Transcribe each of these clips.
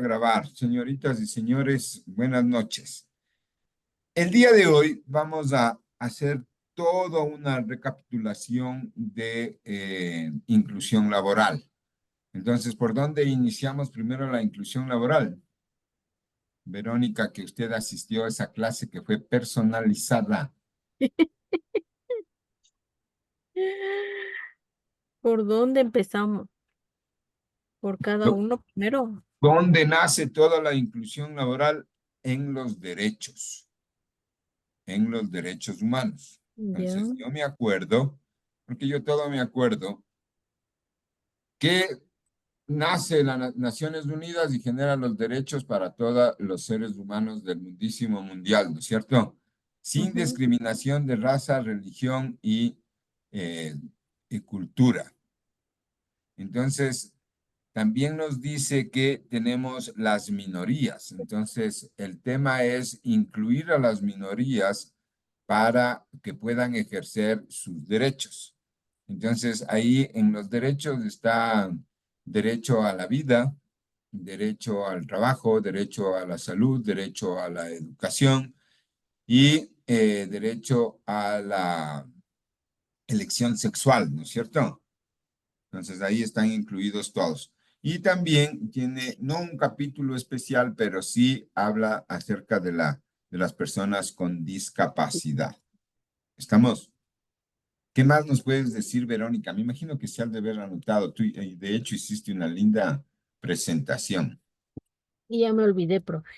Grabar. Señoritas y señores, buenas noches. El día de hoy vamos a hacer toda una recapitulación de inclusión laboral. Entonces, ¿por dónde iniciamos primero la inclusión laboral? Verónica, que usted asistió a esa clase que fue personalizada. ¿Por dónde empezamos? ¿Por cada uno primero? ¿Dónde nace toda la inclusión laboral? En los derechos humanos. Ya. Entonces, yo me acuerdo, porque yo todo me acuerdo, que nace las Naciones Unidas y genera los derechos para todos los seres humanos del mundísimo mundial, ¿no es cierto? Sin Ujú. discriminación de raza, religión eh, y cultura. Entonces, también nos dice que tenemos las minorías. Entonces, el tema es incluir a las minorías para que puedan ejercer sus derechos. Entonces, ahí en los derechos está derecho a la vida, derecho al trabajo, derecho a la salud, derecho a la educación y derecho a la elección sexual, ¿no es cierto? Entonces, ahí están incluidos todos. Y también tiene, no un capítulo especial, pero sí habla acerca de las personas con discapacidad. ¿Estamos? ¿Qué más nos puedes decir, Verónica? Me imagino que se han de haber anotado. Tú, de hecho, hiciste una linda presentación. Y ya me olvidé, profe.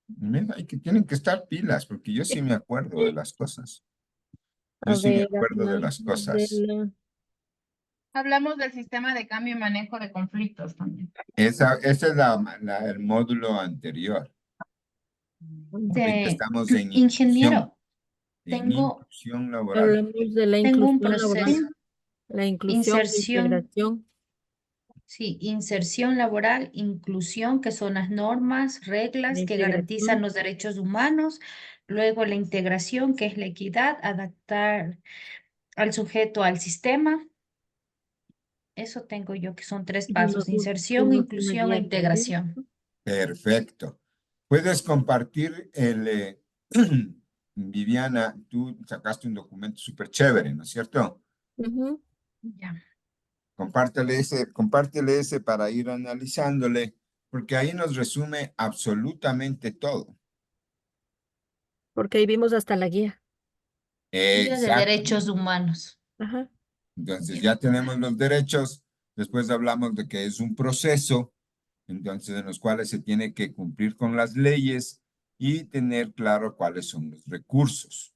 Mira, tienen que estar pilas, porque yo sí me acuerdo de las cosas. Yo A sí me ver, acuerdo de las cosas. Hablamos del sistema de cambio y manejo de conflictos también. Esa es el módulo anterior. Ahorita De estamos ingeniero, en tengo, inclusión laboral. hablamos de la tengo un inclusión laboral, proceso, la inclusión e inserción, integración. sí, inserción laboral, inclusión, que son las normas, La reglas que garantizan integración. los derechos humanos, luego la integración, que es la equidad, adaptar al sujeto al sistema. Eso tengo yo, que son tres pasos: inserción, Tuvimos una inclusión e guía también. integración. Perfecto. Puedes compartir Viviana, tú sacaste un documento súper chévere, ¿no es cierto? Ujú. Ya. Compártele ese para ir analizándole, porque ahí nos resume absolutamente todo. Porque ahí vimos hasta la guía. Guía de derechos Exactamente. humanos. Ajá. Entonces Ya. ya tenemos los derechos, después hablamos de que es un proceso, entonces en los cuales se tiene que cumplir con las leyes y tener claro cuáles son los recursos.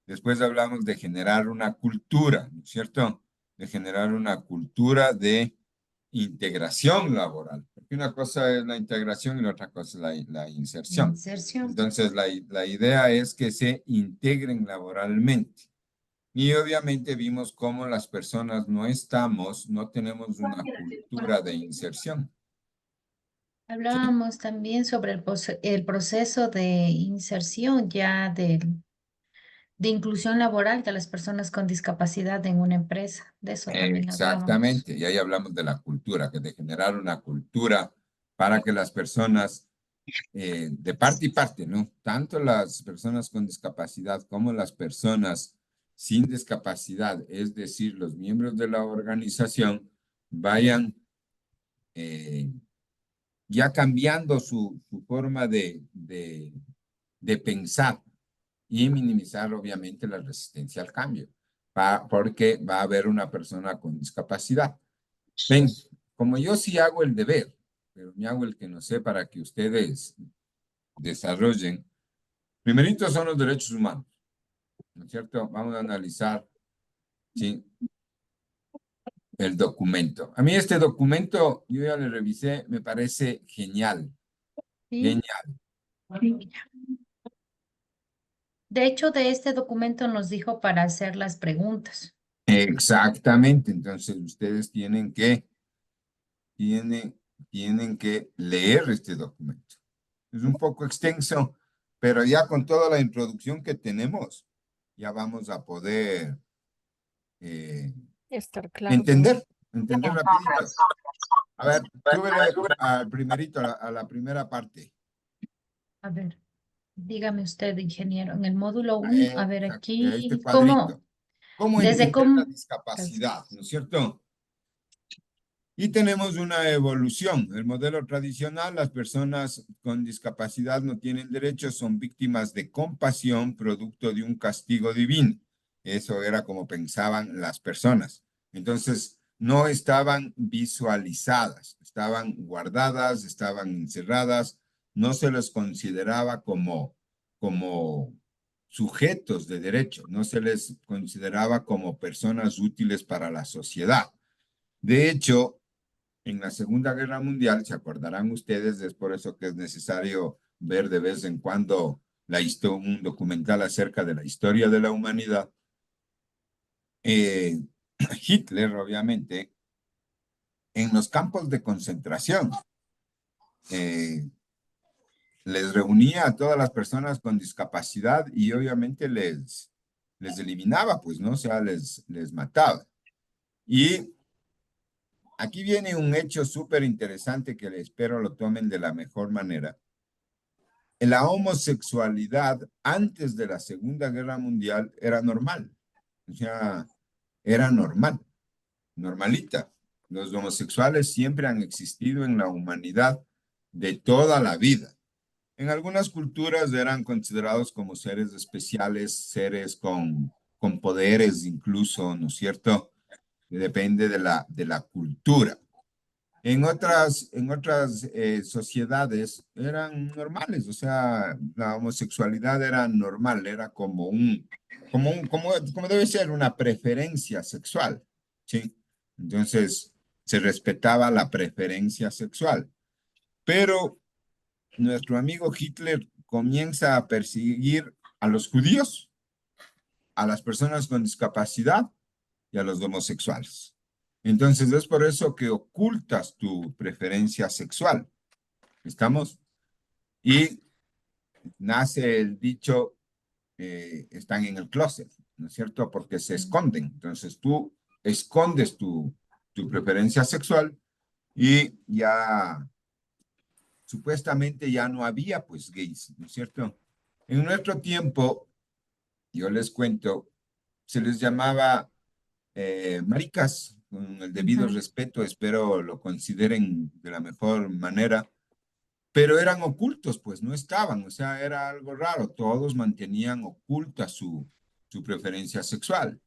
Después hablamos de generar una cultura, ¿no es cierto? De generar una cultura de integración laboral, porque una cosa es la integración y la otra cosa es la inserción. Inserción. Entonces, la idea es que se integren laboralmente. Y obviamente vimos cómo las personas no tenemos una cultura de inserción. ¿Sí? Hablábamos también sobre el proceso de inserción ya de inclusión laboral de las personas con discapacidad en una empresa. De eso también hablábamos. Exactamente. Y ahí hablamos de la cultura, que de generar una cultura para que las personas de parte y parte, ¿no? Tanto las personas con discapacidad como las personas sin discapacidad, es decir, los miembros de la organización, vayan eh, ya cambiando su forma de pensar y minimizar, obviamente, la resistencia al cambio, porque va a haber una persona con discapacidad. Ven, como yo sí hago el deber, pero me hago el que no sé para que ustedes desarrollen. Primerito son los derechos humanos, ¿no es cierto? Vamos a analizar, ¿sí? El documento. A mí este documento, yo ya le revisé, me parece genial, Sí. genial. De hecho, de este documento nos dijo para hacer las preguntas. Exactamente, entonces ustedes tienen, tienen que leer este documento. Es un poco extenso, pero ya con toda la introducción que tenemos, ya vamos a poder eh, Estar claro. entender, entender rapidito. A ver, súbele al primerito, a la primera parte. A ver, dígame usted, ingeniero, en el módulo A 1, a ver este aquí, cuadrito. ¿Cómo desde entender la cómo, discapacidad? ¿No es cierto? Y tenemos una evolución. El modelo tradicional, las personas con discapacidad no tienen derechos, son víctimas de compasión, producto de un castigo divino. Eso era como pensaban las personas. Entonces, no estaban visualizadas, estaban guardadas, estaban encerradas, no se les consideraba como sujetos de derecho, no se les consideraba como personas útiles para la sociedad. De hecho, en la Segunda Guerra Mundial, se acordarán ustedes, es por eso que es necesario ver de vez en cuando un documental acerca de la historia de la humanidad. Eh, Hitler, obviamente, en los campos de concentración, eh, les reunía a todas las personas con discapacidad y obviamente les eliminaba, pues, ¿no? O sea, les mataba. Y aquí viene un hecho súper interesante que espero lo tomen de la mejor manera. La homosexualidad antes de la Segunda Guerra Mundial era normal. O sea, era normal, normalita. Los homosexuales siempre han existido en la humanidad de toda la vida. En algunas culturas eran considerados como seres especiales, seres con poderes incluso, ¿no es cierto? Depende de la cultura. En otras sociedades eran normales, o sea, la homosexualidad era normal, era como debe ser una preferencia sexual, ¿sí? Entonces, se respetaba la preferencia sexual. Pero nuestro amigo Hitler comienza a perseguir a los judíos, a las personas con discapacidad y a los homosexuales. Entonces es por eso que ocultas tu preferencia sexual. ¿Estamos? Y nace el dicho, están en el closet, ¿no es cierto? Porque se esconden. Entonces tú escondes tu preferencia sexual y ya supuestamente ya no había pues gays, ¿no es cierto? En nuestro tiempo, yo les cuento, se les llamaba maricas, con el debido ujú, respeto, espero lo consideren de la mejor manera, pero eran ocultos, pues no estaban, o sea, era algo raro, todos mantenían oculta su preferencia sexual.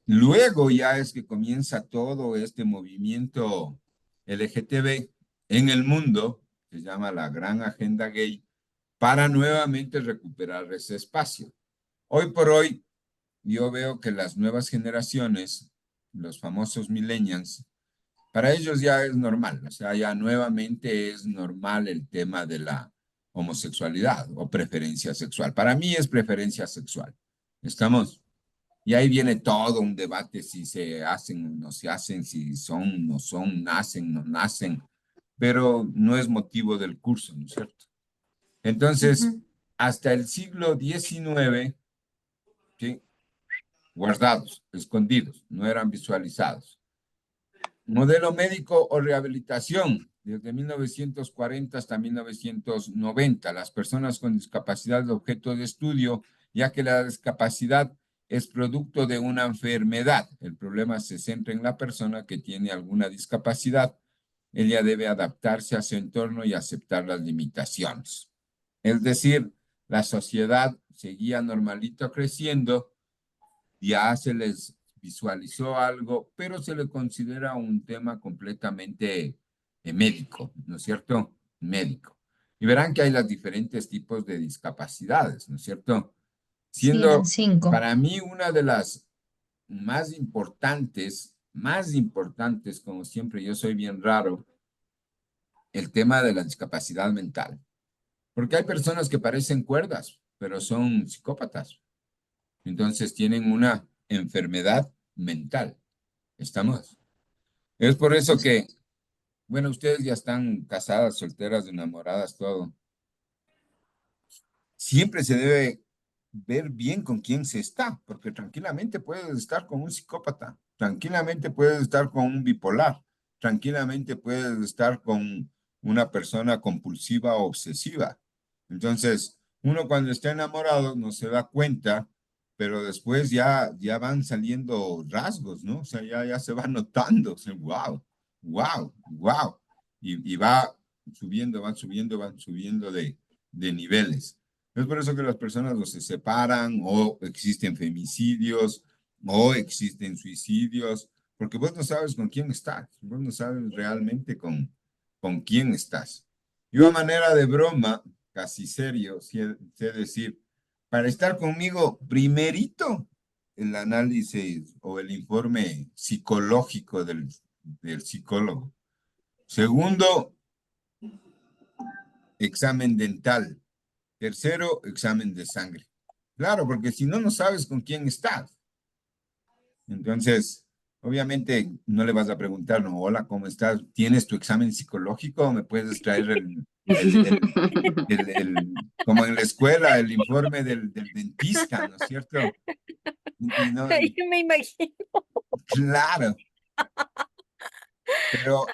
Luego ya es que comienza todo este movimiento LGTB en el mundo, que se llama la Gran Agenda Gay, para nuevamente recuperar ese espacio. Hoy por hoy, yo veo que las nuevas generaciones, los famosos millennials, para ellos ya es normal, o sea, ya nuevamente es normal el tema de la homosexualidad o preferencia sexual. Para mí es preferencia sexual. ¿Estamos? Y ahí viene todo un debate si se hacen o no se hacen, si son, no son, nacen, no nacen, pero no es motivo del curso, ¿no es cierto? Entonces, ujú. hasta el siglo XIX, ¿sí? Guardados, escondidos, no eran visualizados. Modelo médico o rehabilitación. Desde 1940 hasta 1990, las personas con discapacidad de objeto de estudio, ya que la discapacidad es producto de una enfermedad. El problema se centra en la persona que tiene alguna discapacidad. Ella debe adaptarse a su entorno y aceptar las limitaciones. Es decir, la sociedad seguía normalito creciendo, ya se les visualizó algo, pero se le considera un tema completamente médico, ¿no es cierto? Médico. Y verán que hay los diferentes tipos de discapacidades, ¿no es cierto? Sí, eran Siendo 5. para mí una de las más importantes, como siempre, yo soy bien raro, el tema de la discapacidad mental. Porque hay personas que parecen cuerdas, pero son psicópatas. Entonces tienen una enfermedad mental. ¿Estamos? Es por eso que, bueno, ustedes ya están casadas, solteras, enamoradas, todo. Siempre se debe ver bien con quién se está, porque tranquilamente puedes estar con un psicópata. tranquilamente puedes estar con un bipolar, tranquilamente puedes estar con una persona compulsiva o obsesiva. Entonces, uno cuando está enamorado no se da cuenta, pero después ya van saliendo rasgos, ¿no? O sea, ya se va notando, o sea, wow, wow, wow. Y van subiendo de niveles. Es por eso que las personas o se separan o existen femicidios o existen suicidios, porque vos no sabes con quién estás, vos no sabes realmente con quién estás. Yo a manera de broma, casi serio, sé decir, para estar conmigo, primerito, el análisis o el informe psicológico del psicólogo. Segundo, examen dental. Tercero, examen de sangre. Claro, porque si no, no sabes con quién estás. Entonces, obviamente no le vas a preguntar, no, hola, ¿cómo estás? ¿Tienes tu examen psicológico? ¿Me puedes traer como en la escuela, el informe del dentista, ¿no es cierto? Y no, Ay, me imagino. claro, pero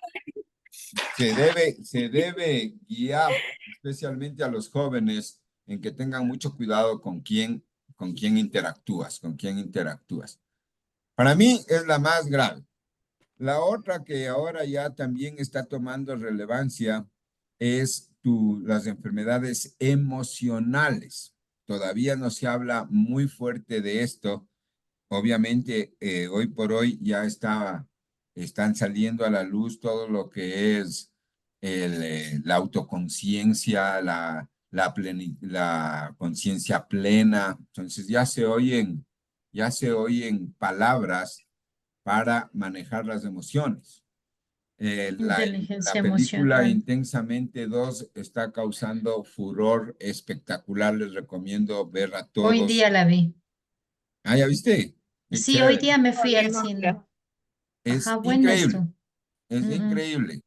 se debe guiar especialmente a los jóvenes en que tengan mucho cuidado con quién interactúas, con quién interactúas. Para mí es la más grave. La otra que ahora ya también está tomando relevancia es las enfermedades emocionales. Todavía no se habla muy fuerte de esto. Obviamente, hoy por hoy ya están saliendo a la luz todo lo que es la autoconciencia, la conciencia plena. Entonces ya se oyen palabras para manejar las emociones. La Inteligencia película emocional. Intensamente 2 está causando furor espectacular. Les recomiendo ver a Hoy todos. día la vi. Ah, ¿ya viste? Qué Sí, hoy chévere. día me fui Todavía al no. cine. Ajá, Es bueno increíble, esto. es increíble.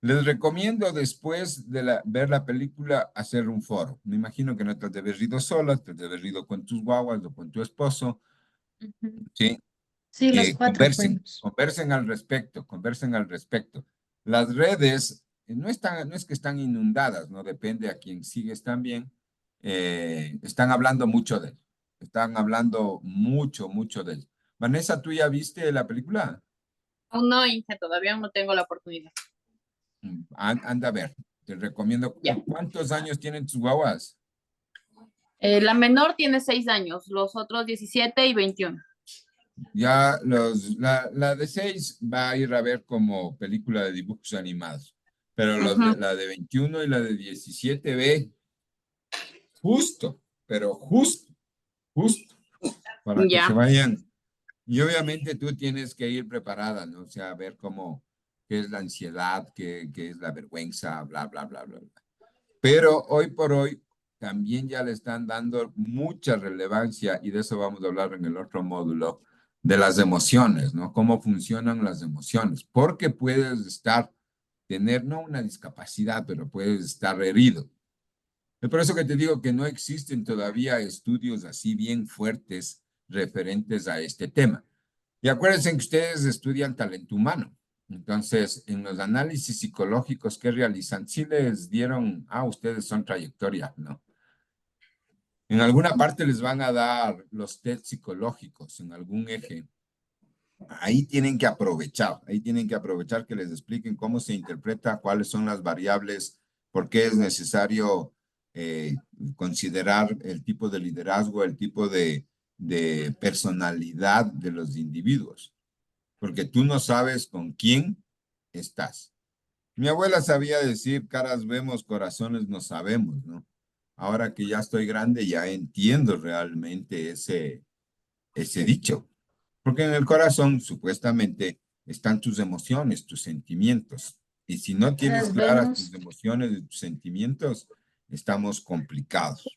Les recomiendo después de ver la película hacer un foro. Me imagino que no te has de haber ido sola, te has de haber ido con tus guaguas o con tu esposo, Ujú. ¿sí? Sí, los cuatro Conversen, fuimos. conversen al respecto, conversen al respecto. Las redes no es que están inundadas, no depende a quién sigues también. Están hablando mucho de él, están hablando mucho, mucho de él. Vanessa, ¿tú ya viste la película? Aún no, Inge, todavía no tengo la oportunidad. Anda a ver, te recomiendo. Ya. ¿Cuántos años tienen tus guaguas? La menor tiene 6 años, los otros 17 y 21. Ya la de 6 va a ir a ver como película de dibujos animados, pero Ujú. la de 21 y la de 17 ve justo, pero justo, para que se Ya, vayan. Y obviamente tú tienes que ir preparada, ¿no? O sea, ver qué es la ansiedad, qué es la vergüenza, bla, bla, bla, bla, bla. Pero hoy por hoy también ya le están dando mucha relevancia, y de eso vamos a hablar en el otro módulo, de las emociones, ¿no? Cómo funcionan las emociones, porque tener no una discapacidad, pero puedes estar herido. Es por eso que te digo que no existen todavía estudios así bien fuertes referentes a este tema. Y acuérdense que ustedes estudian talento humano. Entonces, en los análisis psicológicos que realizan, sí les dieron, ustedes son trayectoria, ¿no? En alguna parte les van a dar los test psicológicos, en algún eje. Ahí tienen que aprovechar que les expliquen cómo se interpreta, cuáles son las variables, por qué es necesario considerar el tipo de liderazgo, el tipo de personalidad de los individuos, porque tú no sabes con quién estás. Mi abuela sabía decir, caras vemos, corazones no sabemos, ¿no? Ahora que ya estoy grande, ya entiendo realmente ese dicho. Porque en el corazón, supuestamente, están tus emociones, tus sentimientos. Y si no tienes Caras claras tus vemos, emociones y tus sentimientos, estamos complicados.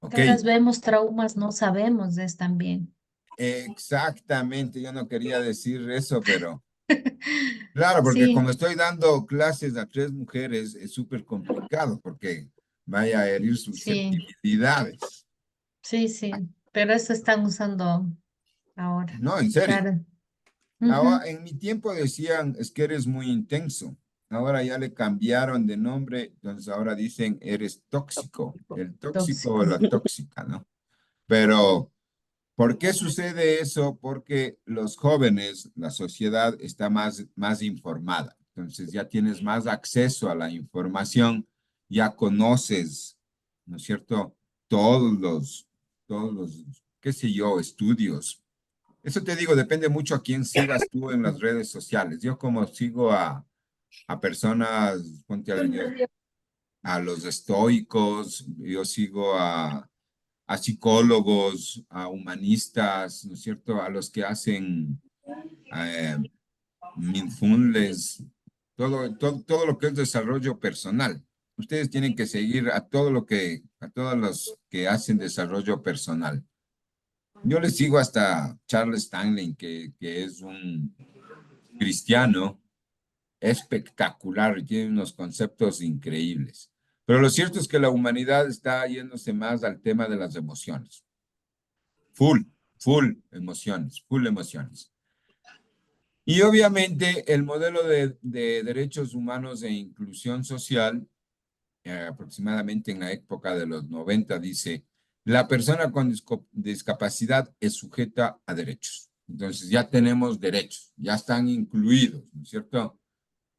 ¿Ok? caras vemos, traumas no sabemos es también. Exactamente. Yo no quería decir eso, pero claro, porque como Sí, estoy dando clases a 3 mujeres, es súper complicado porque vaya a herir sí, susceptibilidades. sí, sí. Pero eso están usando ahora. No, en serio. Cara, Ahora, en mi tiempo decían, es que eres muy intenso. Ahora ya le cambiaron de nombre, entonces ahora dicen, eres tóxico, el tóxico o Tóxico. la tóxica, ¿no? Pero, ¿por qué sucede eso? Porque los jóvenes, la sociedad está más informada. Entonces ya tienes más acceso a la información, ya conoces, ¿no es cierto? Todos los, qué sé yo, estudios. Eso te digo, depende mucho a quién sigas tú en las redes sociales. Yo como sigo a personas, ponte a los estoicos, yo sigo a psicólogos, a humanistas, ¿no es cierto? A los que hacen eh, mindfulness, todo lo que es desarrollo personal. Ustedes tienen que seguir a todos los que hacen desarrollo personal. Yo les sigo hasta Charles Stanley, que es un cristiano espectacular y tiene unos conceptos increíbles. Pero lo cierto es que la humanidad está yéndose más al tema de las emociones. Full, full emociones. Y obviamente el modelo de derechos humanos e inclusión social, aproximadamente en la época de los 90, dice, la persona con discapacidad es sujeta a derechos. Entonces ya tenemos derechos, ya están incluidos, ¿no es cierto?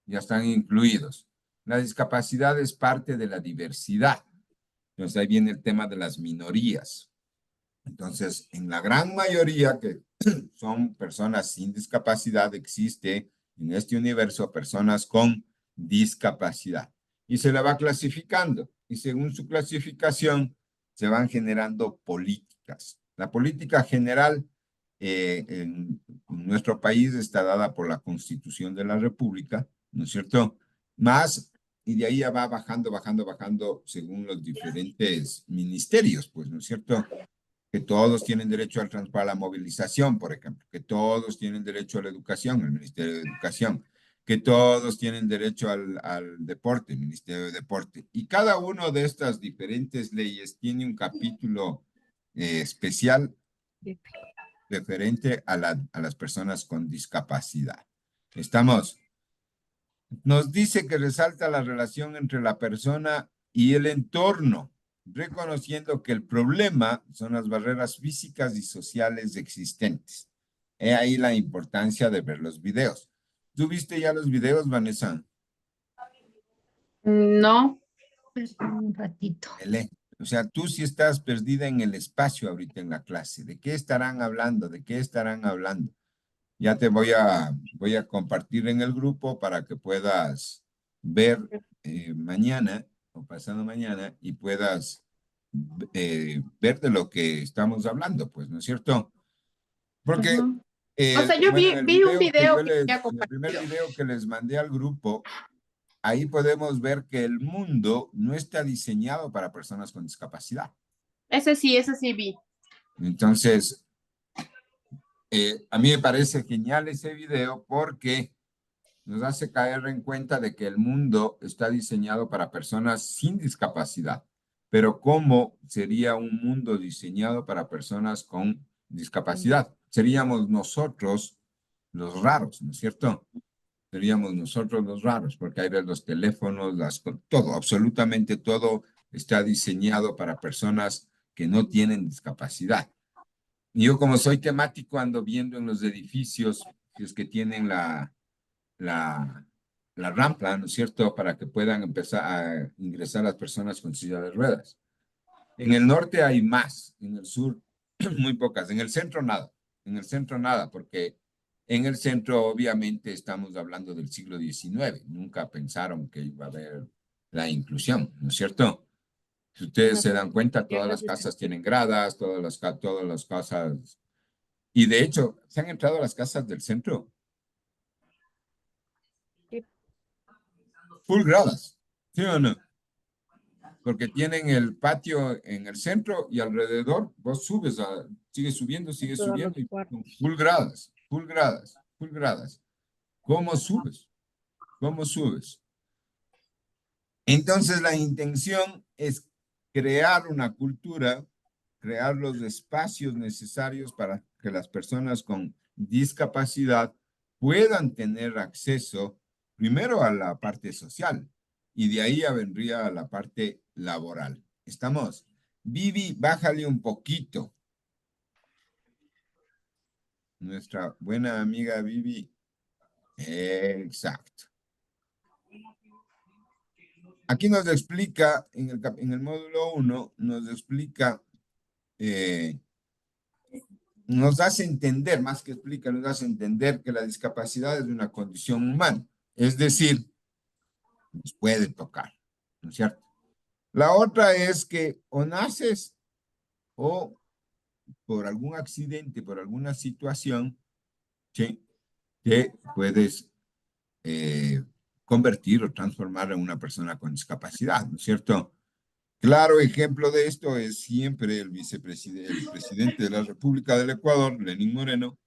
Ya están incluidos. La discapacidad es parte de la diversidad. Entonces ahí viene el tema de las minorías. Entonces, en la gran mayoría que son personas sin discapacidad, existe en este universo personas con discapacidad. Y se la va clasificando. Y según su clasificación, se van generando políticas. La política general en nuestro país está dada por la Constitución de la República, ¿no es cierto? Más, y de ahí ya va bajando según los diferentes ministerios, pues, ¿no es cierto? Que todos tienen derecho al transporte, a la movilización, por ejemplo, que todos tienen derecho a la educación, el Ministerio de Educación, que todos tienen derecho al deporte, el Ministerio de Deporte. Y cada una de estas diferentes leyes tiene un capítulo especial referente a las personas con discapacidad. Estamos. Nos dice que resalta la relación entre la persona y el entorno, reconociendo que el problema son las barreras físicas y sociales existentes. He ahí la importancia de ver los videos. ¿Tú viste ya los videos, Vanessa? No, Un ratito. Ele. O sea, tú sí estás perdida en el espacio ahorita en la clase. ¿De qué estarán hablando? ¿De qué estarán hablando? Ya te voy a compartir en el grupo para que puedas ver mañana o pasado mañana y puedas ver de lo que estamos hablando, pues, ¿no es cierto? Porque, ujú. O sea, yo bueno, en el vi un video que video yo que ya en el primer compartió. video que les mandé al grupo, ahí podemos ver que el mundo no está diseñado para personas con discapacidad. Ese sí vi. Entonces, a mí me parece genial ese video porque nos hace caer en cuenta de que el mundo está diseñado para personas sin discapacidad. Pero ¿cómo sería un mundo diseñado para personas con discapacidad? Seríamos nosotros los raros, ¿no es cierto? Seríamos nosotros los raros, porque hay los teléfonos, todo, absolutamente todo está diseñado para personas que no tienen discapacidad. Y yo como soy temático ando viendo en los edificios, si es que tienen la, la rampa, ¿no es cierto?, para que puedan empezar a ingresar las personas con silla de ruedas. En el norte hay más, en el sur muy pocas, en el centro nada, porque en el centro obviamente estamos hablando del siglo XIX, nunca pensaron que iba a haber la inclusión, ¿no es cierto? Si ustedes se dan cuenta, todas las casas tienen gradas, todas las casas, y de hecho, ¿se han entrado a las casas del centro? Full gradas, ¿sí o no? Porque tienen el patio en el centro y alrededor vos subes, sigues Todos los subiendo y cuartos. full gradas, full gradas, full gradas. ¿Cómo subes? ¿Cómo subes? Entonces la intención es crear una cultura, crear los espacios necesarios para que las personas con discapacidad puedan tener acceso primero a la parte social y de ahí ya vendría a la parte laboral. ¿Estamos? Vivi, bájale un poquito. Nuestra buena amiga Vivi. Exacto. Aquí nos explica, en el módulo 1, nos explica, nos hace entender, más que explica, nos hace entender que la discapacidad es una condición humana. Es decir, nos puede tocar, ¿no es cierto? La otra es que o naces o por algún accidente, por alguna situación, ¿sí?, te puedes convertir o transformar en una persona con discapacidad, ¿no es cierto? Claro ejemplo de esto es siempre el presidente de la República del Ecuador, Lenín Moreno,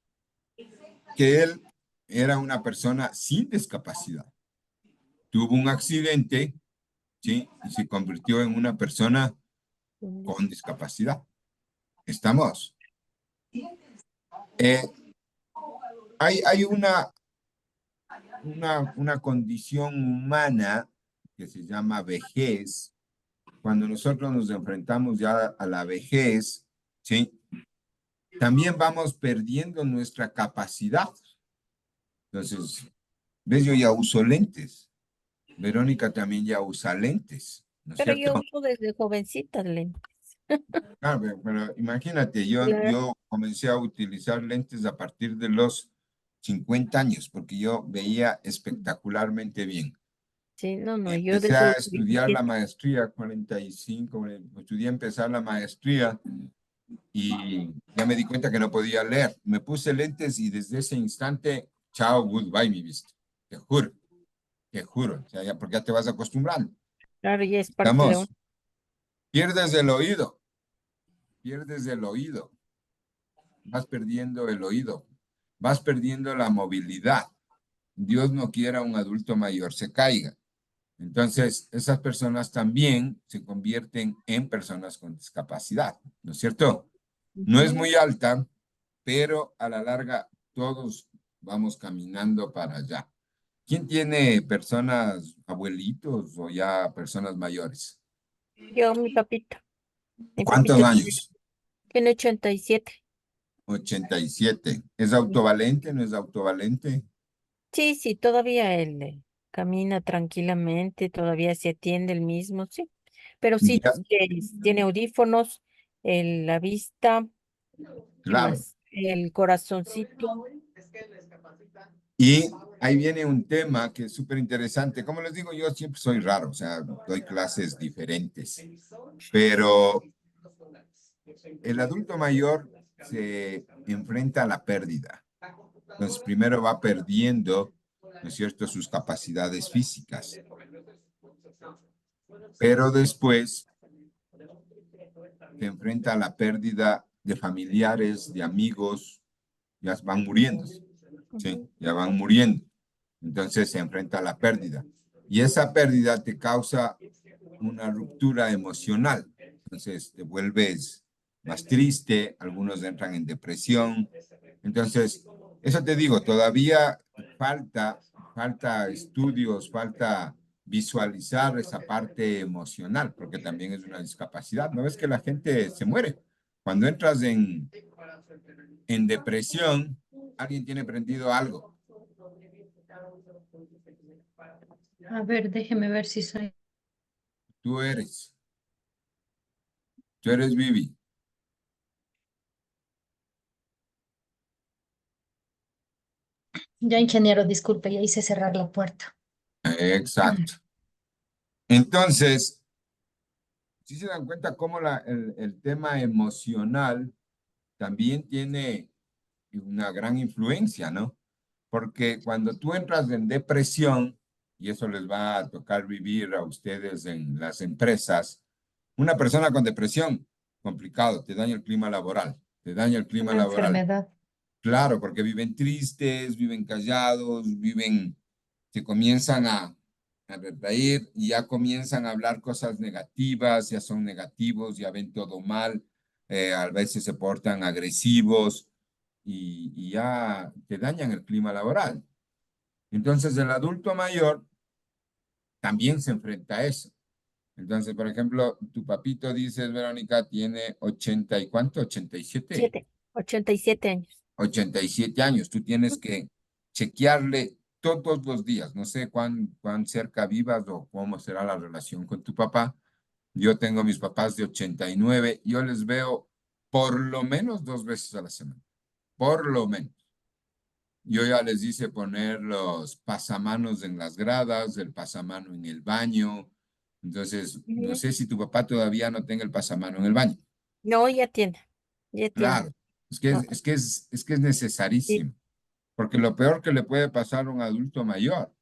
que él era una persona sin discapacidad. Tuvo un accidente, ¿sí?, y se convirtió en una persona con discapacidad. ¿Estamos? Hay una condición humana que se llama vejez. Cuando nosotros nos enfrentamos ya a la vejez, ¿sí?, también vamos perdiendo nuestra capacidad. Entonces, ¿ves? Yo ya uso lentes. Verónica también ya usa lentes, ¿no es Pero cierto? yo uso desde jovencita lentes. Claro, pero imagínate, yo comencé a utilizar lentes a partir de los 50 años, porque yo veía espectacularmente bien. Sí, no, yo Empecé a desde los estudiar la 17. maestría, 45, estudié a empezar la maestría y ya me di cuenta que no podía leer. Me puse lentes y desde ese instante, chao, goodbye, mi vista. Te juro, te juro. O sea, porque ya te vas acostumbrando. Claro, ya es parte de un. Estamos, pierdes el oído, pierdes el oído, vas perdiendo el oído, vas perdiendo la movilidad. Dios no quiera un adulto mayor se caiga. Entonces, esas personas también se convierten en personas con discapacidad, ¿no es cierto? No es muy alta, pero a la larga todos vamos caminando para allá. ¿Quién tiene personas, abuelitos o ya personas mayores? Yo, mi papito. Mi ¿Cuántos papito tiene, años? tiene 87. 87. ¿Es autovalente? ¿No es autovalente? Sí, sí, todavía él camina tranquilamente, todavía se atiende el mismo, sí. Pero sí, Ya, tiene audífonos, la vista, ¿qué claro. más? El corazoncito. Y ahí viene un tema que es súper interesante. Como les digo, yo siempre soy raro, o sea, doy clases diferentes, pero el adulto mayor se enfrenta a la pérdida. Entonces, primero va perdiendo, ¿no es cierto?, sus capacidades físicas, pero después se enfrenta a la pérdida de familiares, de amigos, ya van muriendo, ¿sí? Ya van muriendo. Entonces se enfrenta a la pérdida. Y esa pérdida te causa una ruptura emocional. Entonces te vuelves más triste, algunos entran en depresión. Entonces, eso te digo, todavía falta estudios, falta visualizar esa parte emocional, porque también es una discapacidad. ¿No ves que la gente se muere? Cuando entras en depresión, alguien tiene prendido algo. A ver, déjeme ver si soy. Tú eres. Tú eres Vivi. Ya, ingeniero, disculpe, ya hice cerrar la puerta. Exacto. Entonces, si se dan cuenta cómo el tema emocional también tiene una gran influencia, ¿no? Porque cuando tú entras en depresión, y eso les va a tocar vivir a ustedes en las empresas, una persona con depresión, complicado, te daña el clima laboral, te daña el clima Una laboral. enfermedad. Claro, porque viven tristes, viven callados, se comienzan a retraer y ya comienzan a hablar cosas negativas, ya son negativos, ya ven todo mal, a veces se portan agresivos. y ya te dañan el clima laboral. Entonces, el adulto mayor también se enfrenta a eso. Entonces, por ejemplo, tu papito, dices, Verónica, tiene 80 y ¿cuánto? 87. 87 años. 87 años. Tú tienes que chequearle todos los días. No sé cuán cerca vivas o cómo será la relación con tu papá. Yo tengo mis papás de 89. Yo les veo por lo menos 2 veces a la semana. Por lo menos. Yo ya les hice poner los pasamanos en las gradas, el pasamano en el baño. Entonces, no Ujú. sé si tu papá todavía no tenga el pasamano en el baño. No, ya tiene, ya tiene. Claro, es que es Sí. necesarísimo. Porque lo peor que le puede pasar a un adulto mayor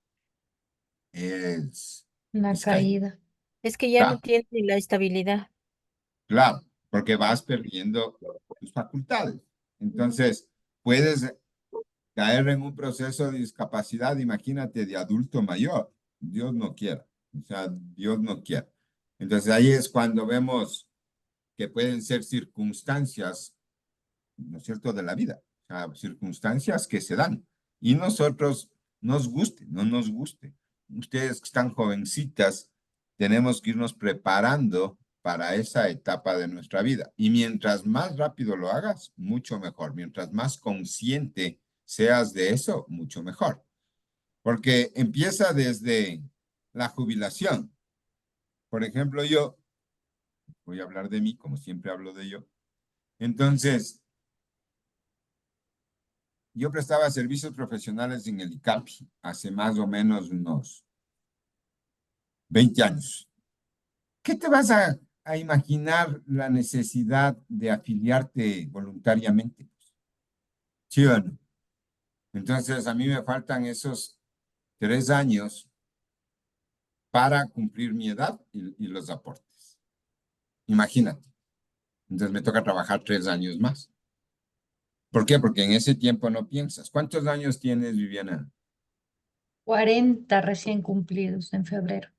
es, Una es caer. caída. Es que ya no Claro, tiene la estabilidad. claro, porque vas perdiendo tus facultades. Ujú. Entonces, puedes caer en un proceso de discapacidad, imagínate, de adulto mayor. Dios no quiera. O sea, Dios no quiera. Entonces, ahí es cuando vemos que pueden ser circunstancias, ¿no es cierto?, de la vida. O sea, circunstancias que se dan. Y nosotros, nos guste, no nos guste. Ustedes que están jovencitas, tenemos que irnos preparando para esa etapa de nuestra vida. Y mientras más rápido lo hagas, mucho mejor. Mientras más consciente seas de eso, mucho mejor. Porque empieza desde la jubilación. Por ejemplo, yo, voy a hablar de mí, como siempre hablo de yo. Entonces, yo prestaba servicios profesionales en el ICAPI hace más o menos unos 20 años. ¿Qué te vas a imaginar la necesidad de afiliarte voluntariamente? ¿Sí o no? Entonces, a mí me faltan esos 3 años para cumplir mi edad y los aportes. Imagínate. Entonces, me toca trabajar 3 años más. ¿Por qué? Porque en ese tiempo no piensas. ¿Cuántos años tienes, Viviana? 40 recién cumplidos en febrero.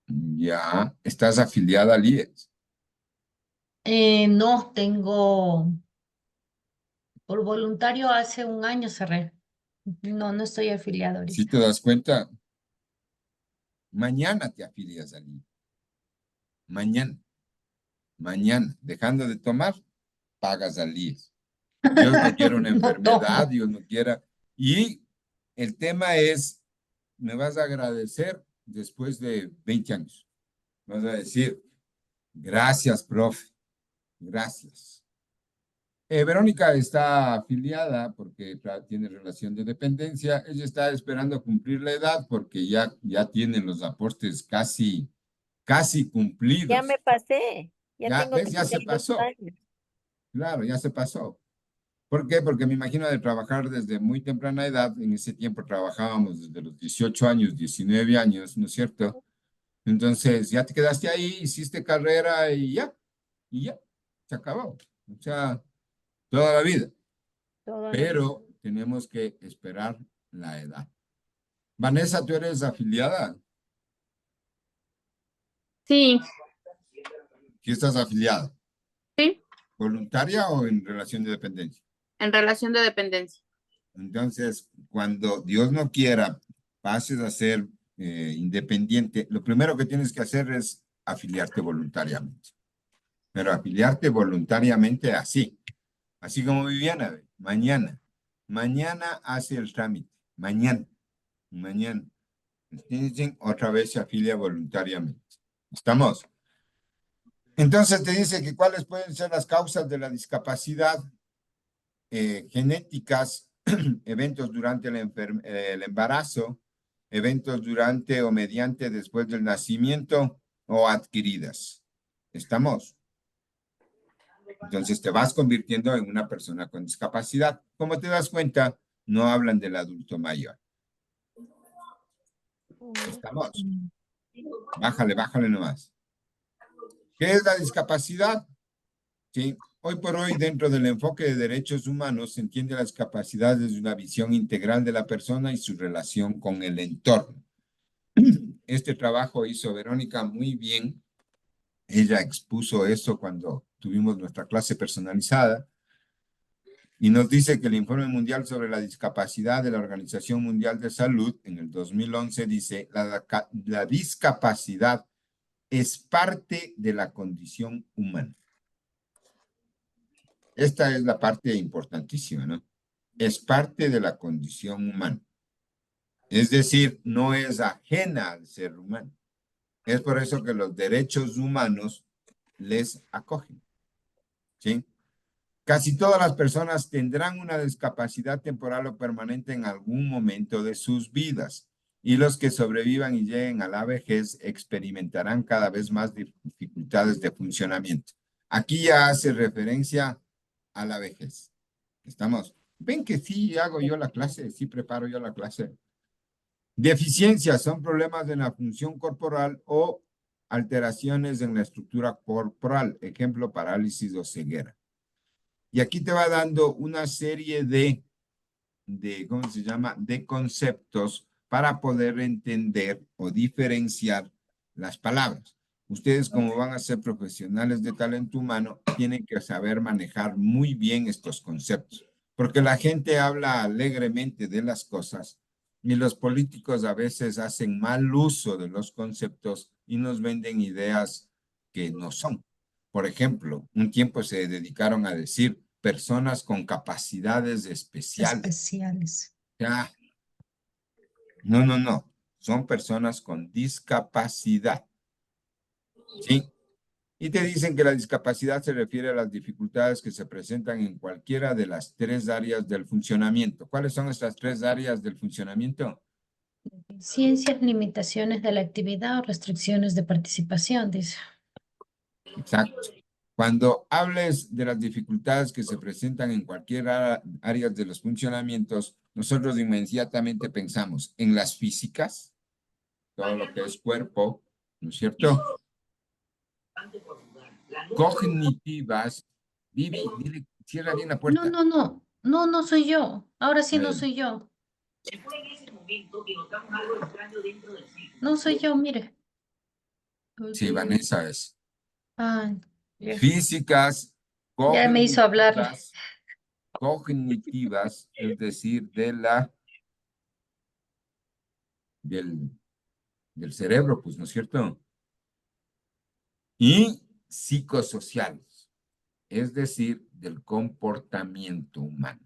Ya estás afiliada al IES. No, tengo, por voluntario hace un año cerré. No, no estoy afiliado Si ahorita. te das cuenta, mañana te afilias al IES. Mañana, mañana, dejando de tomar, pagas al IES. Dios no quiera una No enfermedad, tomo. Dios no quiera. Y el tema es, me vas a agradecer después de 20 años. Vas a decir, gracias, profe, gracias. Verónica está afiliada porque tiene relación de dependencia. Ella está esperando cumplir la edad porque ya tiene los aportes casi Ya me cumplidos. pasé, ya Ya, tengo ¿ves? Ya se 32 pasó. años. Claro, ya se pasó. ¿Por qué? Porque me imagino de trabajar desde muy temprana edad. En ese tiempo trabajábamos desde los 18 años, 19 años, ¿no es cierto? Entonces ya te quedaste ahí, hiciste carrera y ya, se acabó. O sea, toda la vida. Toda la vida. Pero tenemos que esperar la edad. Vanessa, ¿tú eres afiliada? Sí, ¿Sí estás afiliada? sí, ¿Voluntaria o en relación de dependencia? en relación de dependencia. Entonces, cuando Dios no quiera, pases a ser independiente, lo primero que tienes que hacer es afiliarte voluntariamente. Pero afiliarte voluntariamente así como Viviana, ve, mañana hace el trámite, mañana. Otra vez se afilia voluntariamente. ¿Estamos? Entonces te dice que cuáles pueden ser las causas de la discapacidad genéticas, eventos durante el embarazo, eventos durante o mediante después del nacimiento o adquiridas. ¿Estamos? Entonces te vas convirtiendo en una persona con discapacidad. Como te das cuenta, no hablan del adulto mayor. ¿Estamos? Mm. Bájale nomás. ¿Qué es la discapacidad? Sí, hoy por hoy, dentro del enfoque de derechos humanos, se entiende las capacidades desde una visión integral de la persona y su relación con el entorno. Este trabajo hizo Verónica muy bien. Ella expuso eso cuando tuvimos nuestra clase personalizada. Y nos dice que el Informe Mundial sobre la Discapacidad de la Organización Mundial de Salud en el 2011 dice, la discapacidad es parte de la condición humana. Esta es la parte importantísima, ¿no? Es parte de la condición humana. Es decir, no es ajena al ser humano. Es por eso que los derechos humanos les acogen. ¿Sí? Casi todas las personas tendrán una discapacidad temporal o permanente en algún momento de sus vidas. Y los que sobrevivan y lleguen a la vejez experimentarán cada vez más dificultades de funcionamiento. Aquí ya hace referencia a la vejez. ¿Estamos? Ven que sí hago yo la clase, sí preparo yo la clase. Deficiencias son problemas de la función corporal o alteraciones en la estructura corporal, ejemplo, parálisis o ceguera. Y aquí te va dando una serie de ¿cómo se llama? De conceptos para poder entender o diferenciar las palabras. Ustedes, como van a ser profesionales de talento humano, tienen que saber manejar muy bien estos conceptos, porque la gente habla alegremente de las cosas y los políticos a veces hacen mal uso de los conceptos y nos venden ideas que no son. Por ejemplo, un tiempo se dedicaron a decir personas con capacidades especiales. Especiales. Ya. No, no, no. Son personas con discapacidad. ¿Sí? Y te dicen que la discapacidad se refiere a las dificultades que se presentan en cualquiera de las 3 áreas del funcionamiento. ¿Cuáles son estas 3 áreas del funcionamiento? Ciencias, limitaciones de la actividad o restricciones de participación, dice. Exacto. Cuando hables de las dificultades que se presentan en cualquier área de los funcionamientos, nosotros inmediatamente pensamos en las físicas, todo lo que es cuerpo, ¿no es cierto? Cognitivas. Vivi, dile, cierra bien la No, puerta. no, no. No, no soy yo. Ahora sí no soy yo. No soy yo, mire. Sí, Vanessa es. Ah, ya. Físicas, Ya me hizo hablar. cognitivas, es decir, del cerebro, pues, ¿no es cierto? Y psicosociales, es decir, del comportamiento humano.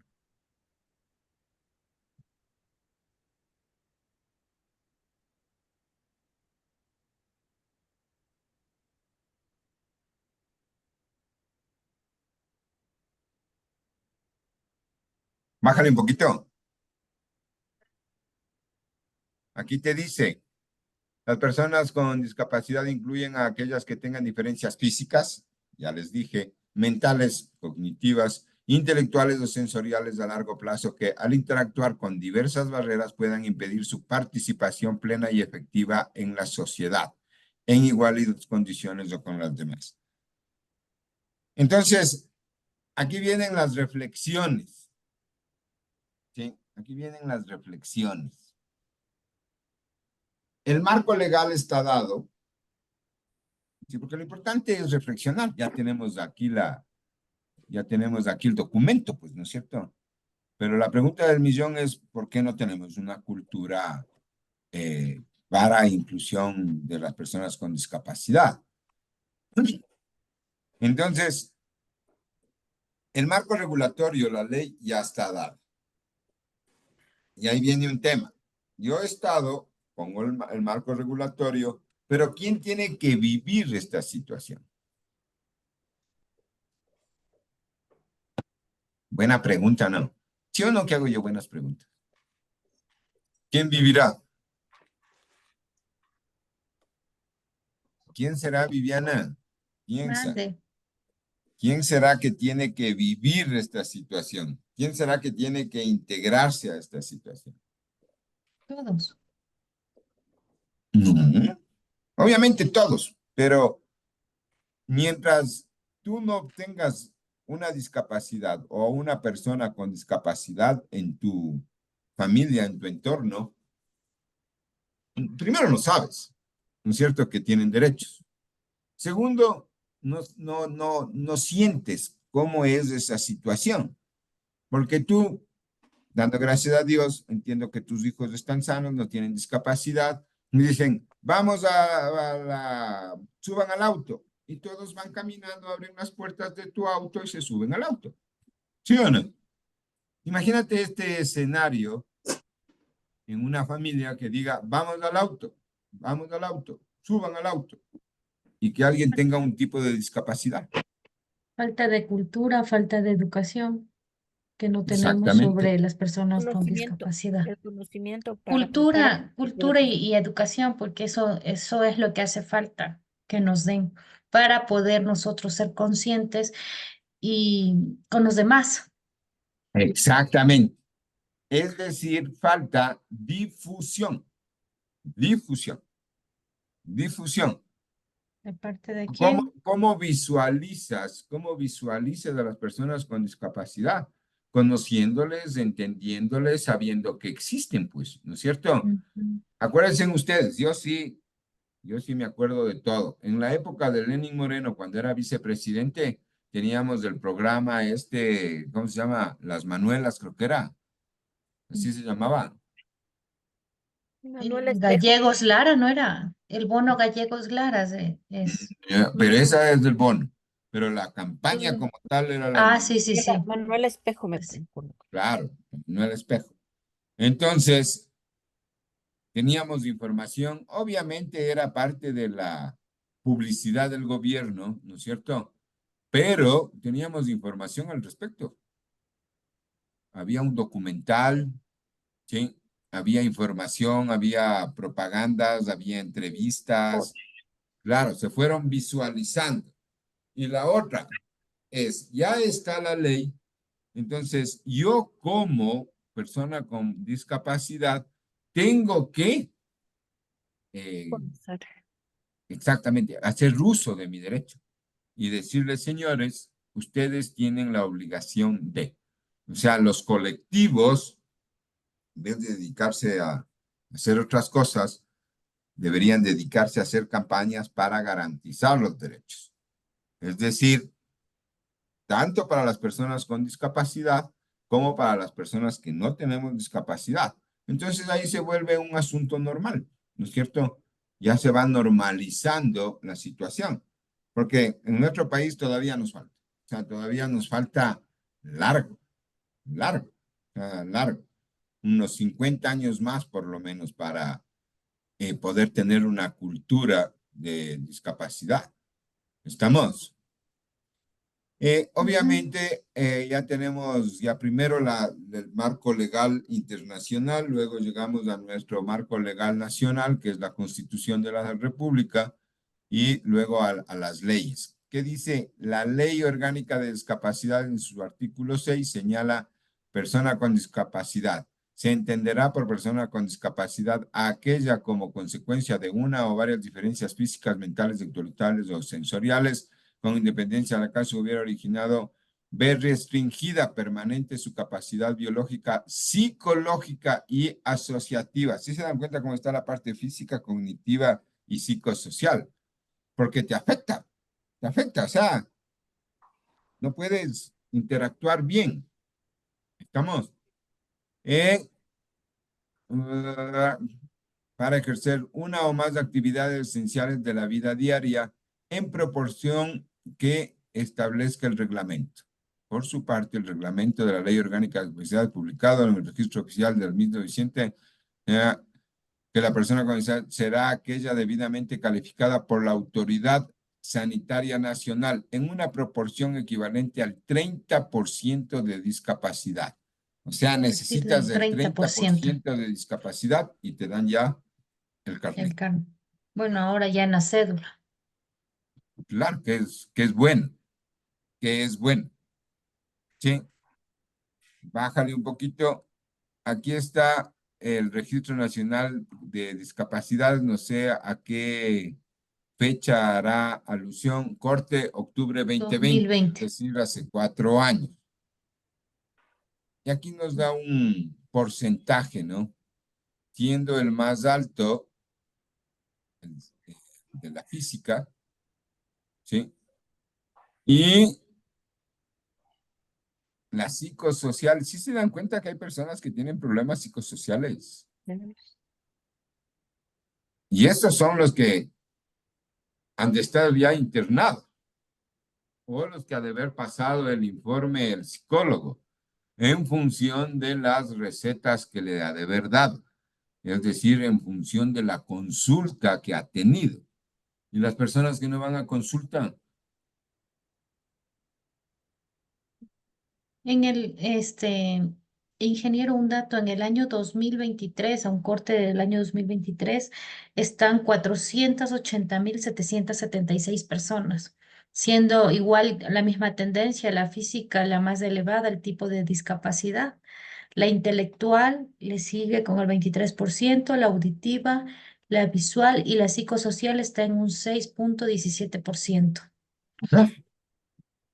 Bájale un poquito. Aquí te dice, las personas con discapacidad incluyen a aquellas que tengan diferencias físicas, ya les dije, mentales, cognitivas, intelectuales o sensoriales a largo plazo que al interactuar con diversas barreras puedan impedir su participación plena y efectiva en la sociedad, en iguales condiciones o con las demás. Entonces, aquí vienen las reflexiones. ¿Sí? Aquí vienen las reflexiones. El marco legal está dado. Sí, porque lo importante es reflexionar. Ya tenemos aquí el documento, pues, ¿no es cierto? Pero la pregunta del millón es, ¿por qué no tenemos una cultura para inclusión de las personas con discapacidad? Entonces, el marco regulatorio, la ley, ya está dado. Y ahí viene un tema. Yo he estado, pongo el marco regulatorio, pero ¿quién tiene que vivir esta situación? Buena pregunta, ¿no? ¿Sí o no que hago yo buenas preguntas? ¿Quién vivirá? ¿Quién será, Viviana? Piensa. Mande. ¿Quién será que tiene que vivir esta situación? ¿Quién será que tiene que integrarse a esta situación? Todos. No, obviamente todos, pero mientras tú no tengas una discapacidad o una persona con discapacidad en tu familia, en tu entorno, primero no sabes, ¿no es cierto?, que tienen derechos. Segundo, no sientes cómo es esa situación. Porque tú, dando gracias a Dios, entiendo que tus hijos están sanos, no tienen discapacidad, y dicen, vamos suban al auto. Y todos van caminando, abren las puertas de tu auto y se suben al auto. ¿Sí o no? Imagínate este escenario en una familia que diga, vamos al auto, suban al auto, y que alguien tenga un tipo de discapacidad. Falta de cultura, falta de educación que no tenemos Exactamente. sobre las personas con Conocimiento, discapacidad. el conocimiento para Cultura y educación, porque eso es lo que hace falta que nos den para poder nosotros ser conscientes y con los demás. Exactamente. Es decir, falta difusión, difusión, difusión. ¿De parte de ¿Cómo, quién? cómo visualizas a las personas con discapacidad? Conociéndoles, entendiéndoles, sabiendo que existen, pues, ¿no es cierto? Ujú. Acuérdense ustedes, yo sí me acuerdo de todo. En la época de Lenín Moreno, cuando era vicepresidente, teníamos el programa ¿cómo se llama? Las Manuelas, creo que era, así se llamaba. Manuel El Espejo. Gallegos Lara, ¿no era? El bono Gallegos Lara es. Pero esa es del bono. Pero la campaña Mm. como tal era las Ah, Manuelas. sí, sí, sí. Manuel Espejo me Pues, acuerdo. Claro, no el espejo. Entonces, teníamos información, obviamente era parte de la publicidad del gobierno, ¿no es cierto? Pero teníamos información al respecto. Había un documental, ¿sí? Había información, había propagandas, había Oh, entrevistas. Claro, se fueron visualizando. Y la otra es, ya está la ley, entonces yo como persona con discapacidad tengo que eh, conocer. exactamente hacer uso de mi derecho y decirles, señores, ustedes tienen la obligación de, o sea, los colectivos, en vez de dedicarse a hacer otras cosas, deberían dedicarse a hacer campañas para garantizar los derechos. Es decir, tanto para las personas con discapacidad como para las personas que no tenemos discapacidad. Entonces ahí se vuelve un asunto normal, ¿no es cierto? Ya se va normalizando la situación, porque en nuestro país todavía nos falta, o sea, todavía nos falta largo, largo, largo, unos 50 años más por lo menos para poder tener una cultura de discapacidad. ¿Estamos? ujú. Obviamente, ya tenemos ya primero el marco legal internacional, luego llegamos a nuestro marco legal nacional, que es la Constitución de la República, y luego a las leyes. ¿Qué dice? La Ley Orgánica de Discapacidad en su artículo 6 señala persona con discapacidad. Se entenderá por persona con discapacidad a aquella como consecuencia de una o varias diferencias físicas, mentales, intelectuales o sensoriales con independencia del caso hubiera originado ver restringida permanente su capacidad biológica, psicológica y asociativa. ¿Sí se dan cuenta cómo está la parte física, cognitiva y psicosocial? Porque te afecta, o sea, no puedes interactuar bien. ¿Estamos? Eh, uh, para ejercer una o más actividades esenciales de la vida diaria en proporción que establezca el reglamento. Por su parte, el reglamento de la Ley Orgánica de Discapacidad publicado en el registro oficial del mismo Vicente, que la persona con discapacidad será aquella debidamente calificada por la autoridad sanitaria nacional en una proporción equivalente al 30% de discapacidad. O sea, A partir del necesitas el 30%. 30% de discapacidad y te dan ya el El carnet. carne. Bueno, ahora ya en la cédula. Claro que es bueno, que es bueno. Sí, bájale un poquito. Aquí está el Registro Nacional de Discapacidad. No sé a qué fecha hará alusión. Corte octubre 2020, es 2020. decir, hace 4 años. Y aquí nos da un porcentaje, ¿no? Siendo el más alto el, de la física, ¿sí? Y la psicosocial, sí se dan cuenta que hay personas que tienen problemas psicosociales. Y estos son los que han de estar ya internados, o los que ha de haber pasado el informe el psicólogo, en función de las recetas que le ha de haber dado. Es decir, en función de la consulta que ha tenido. Y las personas que no van a consulta, En el, ingeniero, un dato, en el año 2023, a un corte del año 2023, están 480.776 personas, siendo igual la misma tendencia, la física la más elevada, el tipo de discapacidad. La intelectual le sigue con el 23%, la auditiva, la visual y la psicosocial está en un 6,17%. ¿no?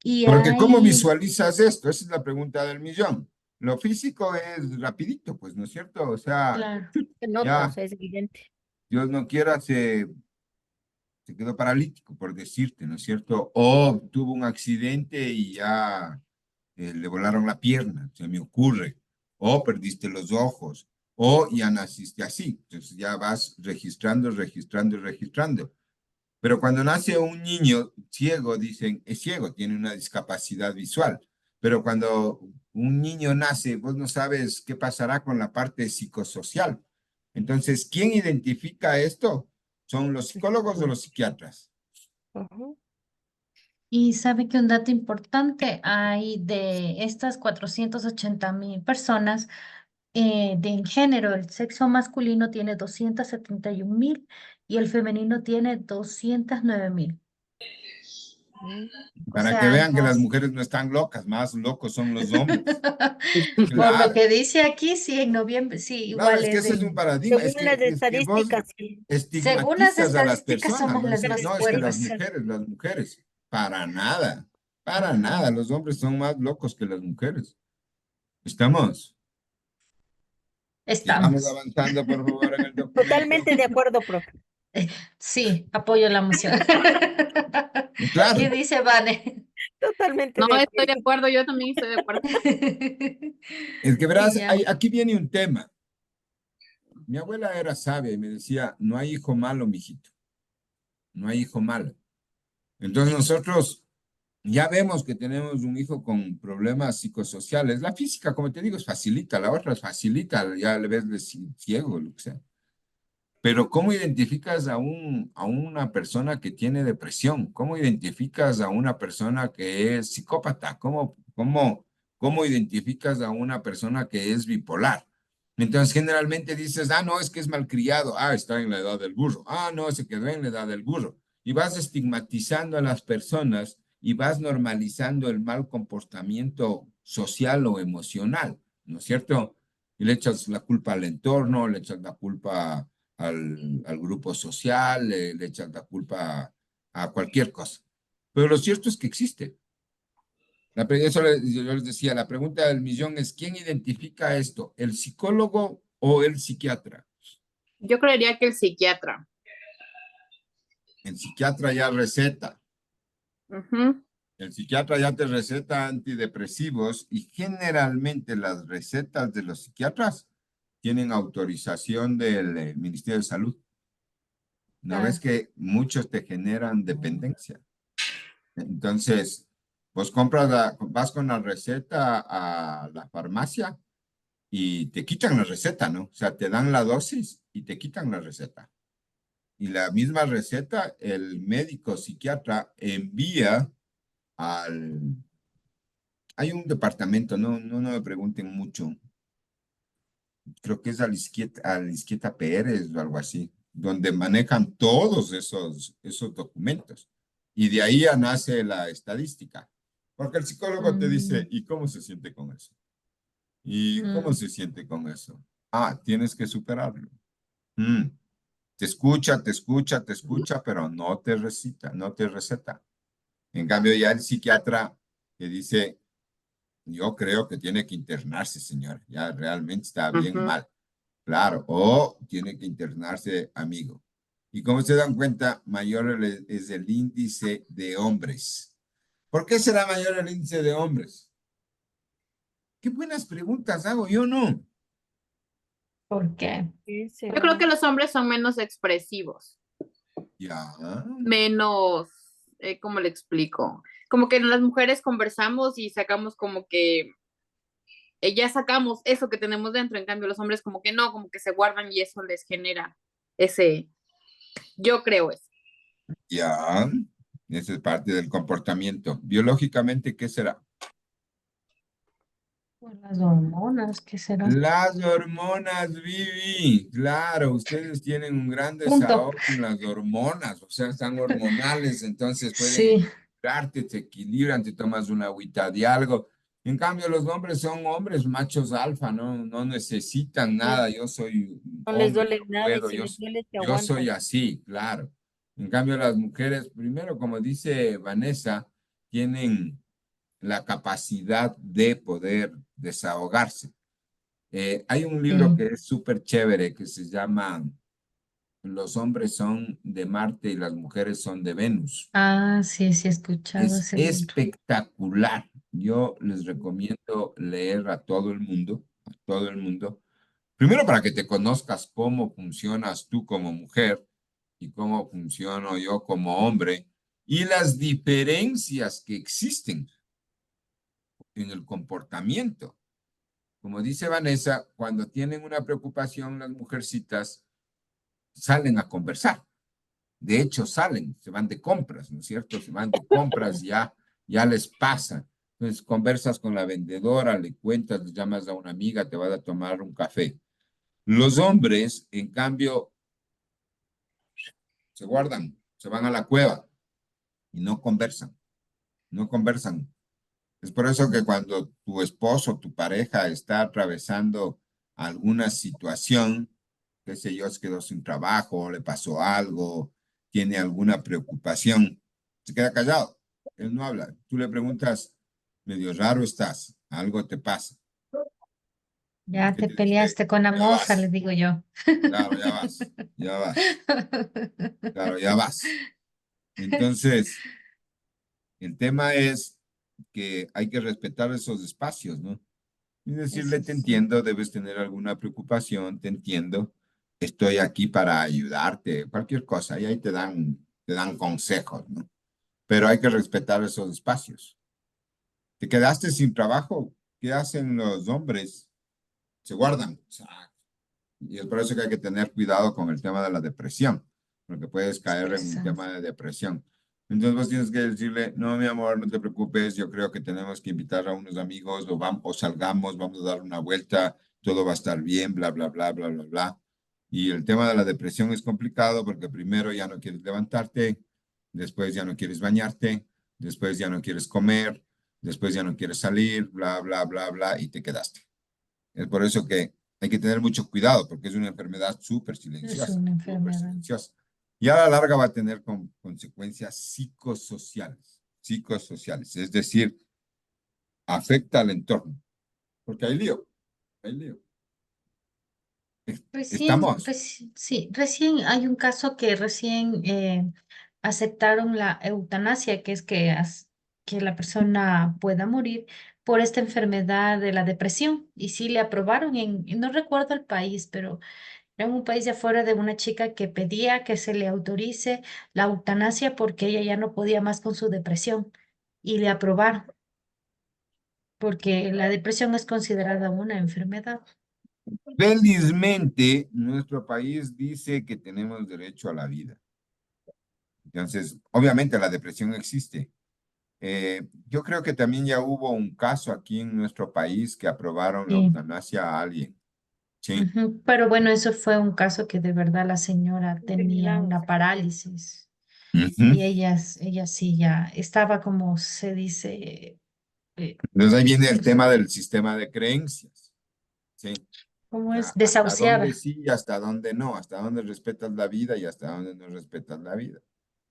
Y Porque ¿cómo hay, visualizas esto? Esa es la pregunta del millón. Lo físico es rapidito, pues, ¿no es cierto? O sea, claro. Se nota, o ya, sea, es evidente. Dios no quiera, se quedó paralítico, por decirte, ¿no es cierto? O tuvo un accidente y ya le volaron la pierna, se me ocurre. O perdiste los ojos, o ya naciste así. Entonces ya vas registrando, registrando y registrando. Pero cuando nace un niño ciego, dicen, es ciego, tiene una discapacidad visual. Pero cuando un niño nace, vos no sabes qué pasará con la parte psicosocial. Entonces, ¿quién identifica esto? ¿Son los psicólogos o los psiquiatras? Ujú. Y sabe que un dato importante, hay de estas 480.000 personas de género, el sexo masculino tiene 271.000 y el femenino tiene 209.000. Mm. O Para que sea, vean que las mujeres no están locas, más locos son los hombres. por lo Claro, que dice aquí, sí, en noviembre, sí, claro, igual es que es ese es un en... paradigma, Según las es que vos estadísticas, sí. Según las estigmatizas a las estadísticas, personas, somos ¿no? las Dices, más no, es que fuertes. las mujeres, para nada, Ajá. los hombres son más locos que las mujeres. ¿Estamos? Sigamos Estamos. avanzando, por favor, en el documento. Totalmente de acuerdo, profe. Sí, apoyo la moción. ¿Qué Claro, dice Vane? Totalmente No de estoy de acuerdo. acuerdo, yo también estoy de acuerdo. es que verás, Ya. aquí viene un tema. Mi abuela era sabia y me decía, no hay hijo malo, mijito, no hay hijo malo. Entonces nosotros ya vemos que tenemos un hijo con problemas psicosociales. La física, como te digo, es facilita, la otra es facilita, ya le ves de ciego, lo que sea. Pero ¿cómo identificas a una persona que tiene depresión? ¿Cómo identificas a una persona que es psicópata? ¿Cómo identificas a una persona que es bipolar? Entonces, generalmente dices, ah, no, es que es malcriado. Ah, está en la edad del burro. Ah, no, se quedó en la edad del burro. Y vas estigmatizando a las personas y vas normalizando el mal comportamiento social o emocional, ¿no es cierto? Y le echas la culpa al entorno, le echas la culpa al grupo social, le echan la culpa a cualquier cosa. Pero lo cierto es que existe. Yo les decía, la pregunta del millón es, ¿quién identifica esto? ¿El psicólogo o el psiquiatra? Yo creería que el psiquiatra. El psiquiatra ya receta. Ujú. El psiquiatra ya te receta antidepresivos y generalmente las recetas de los psiquiatras tienen autorización del Ministerio de Salud. ¿No ves Claro. que muchos te generan dependencia? Entonces, pues compras vas con la receta a la farmacia y te quitan la receta, ¿no? O sea, te dan la dosis y te quitan la receta. Y la misma receta, el médico psiquiatra envía al... Hay un departamento, no me pregunten mucho, creo que es al Izquieta Pérez o algo así, donde manejan todos esos documentos. Y de ahí ya nace la estadística. Porque el psicólogo te dice, Mm, ¿y cómo se siente con eso? ¿Y cómo mm, se siente con eso? Ah, tienes que superarlo. Mm, te escucha, te escucha, te escucha, pero no te recita, no te receta. En cambio, ya el psiquiatra te dice, yo creo que tiene que internarse, señor. Ya realmente está bien Ujú. mal. Claro, o tiene que internarse amigo. Y como se dan cuenta, mayor es el índice de hombres. ¿Por qué será mayor el índice de hombres? Qué buenas preguntas hago, yo no. ¿Por qué? ¿Qué Yo creo será? que los hombres son menos expresivos, Ya, menos, ¿cómo le explico? Como que las mujeres conversamos y sacamos como que ya sacamos eso que tenemos dentro, en cambio los hombres como que no, como que se guardan y eso les genera ese, yo creo eso. ya. Esa es parte del comportamiento. Biológicamente, ¿qué será? Por las hormonas, ¿qué será? Las hormonas, Vivi. Claro, ustedes tienen un gran Punto. desahogo en las hormonas, o sea, están hormonales, entonces pueden Sí, equilibrarte, te equilibran, te tomas una agüita de algo. En cambio, los hombres son hombres machos alfa, ¿no? No necesitan Sí, nada. Yo soy un no les hombre, duele yo nada y puedo, si les duele se yo soy aguantan. así, claro. En cambio, las mujeres, primero, como dice Vanessa, tienen la capacidad de poder desahogarse. Hay un libro sí. que es súper chévere que se llama Los hombres son de Marte y las mujeres son de Venus. Ah, sí, sí, he escuchado Es ese libro. espectacular. Yo les recomiendo leer a todo el mundo, a todo el mundo. Primero para que te conozcas cómo funcionas tú como mujer y cómo funciono yo como hombre y las diferencias que existen en el comportamiento. Como dice Vanessa, cuando tienen una preocupación, las mujercitas salen a conversar. De hecho, salen, se van de compras, ¿no es cierto? Se van de compras, ya les pasa. Entonces, conversas con la vendedora, le cuentas, le llamas a una amiga, te vas a tomar un café. Los hombres, en cambio, se guardan, se van a la cueva y no conversan, no conversan. Es por eso que cuando tu esposo, tu pareja está atravesando alguna situación, qué sé yo, se quedó sin trabajo, le pasó algo, tiene alguna preocupación, se queda callado, él no habla. Tú le preguntas, medio raro estás, algo te pasa. Ya ¿Qué te te dice? peleaste con la Ya moza, le vas, digo yo. claro, ya vas, ya vas, claro, ya vas. Entonces, el tema es que hay que respetar esos espacios, ¿no? Y decirle, Eso te sí. entiendo, debes tener alguna preocupación, te entiendo, estoy aquí para ayudarte, cualquier cosa, y ahí te dan consejos, ¿no? Pero hay que respetar esos espacios. ¿Te quedaste sin trabajo? ¿Qué hacen los hombres? Se guardan. Y es por eso que hay que tener cuidado con el tema de la depresión, porque puedes caer en un Expresa. tema de depresión. Entonces vos tienes que decirle, no, mi amor, no te preocupes, yo creo que tenemos que invitar a unos amigos o, vamos, o salgamos, vamos a dar una vuelta, todo va a estar bien, bla, bla, bla, bla, bla, bla. Y el tema de la depresión es complicado porque primero ya no quieres levantarte, después ya no quieres bañarte, después ya no quieres comer, después ya no quieres salir, bla, bla, bla, bla, y te quedaste. Es por eso que hay que tener mucho cuidado porque es una enfermedad Es silenciosa, una súper enfermedad. silenciosa. Y a la larga va a tener consecuencias psicosociales, psicosociales, es decir, afecta al entorno, porque hay lío, hay lío. Estamos. Sí, recién hay un caso que recién aceptaron la eutanasia, que es que la persona pueda morir por esta enfermedad de la depresión. Y sí le aprobaron y no recuerdo el país, pero era un país de afuera de una chica que pedía que se le autorice la eutanasia porque ella ya no podía más con su depresión. Y le aprobaron, porque la depresión es considerada una enfermedad. Felizmente, nuestro país dice que tenemos derecho a la vida. Entonces, obviamente la depresión existe. Yo creo que también ya hubo un caso aquí en nuestro país que aprobaron la Sí. eutanasia a alguien. Sí. Ujú. Pero bueno, eso fue un caso que de verdad la señora De tenía milagro. una parálisis Ujú. y ella sí ya estaba como se dice, Entonces ahí viene el no sé, tema del sistema de creencias. Sí. ¿cómo es? Hasta dónde Desahuciada. sí y hasta dónde no, hasta dónde respetas la vida y hasta dónde no respetas la vida.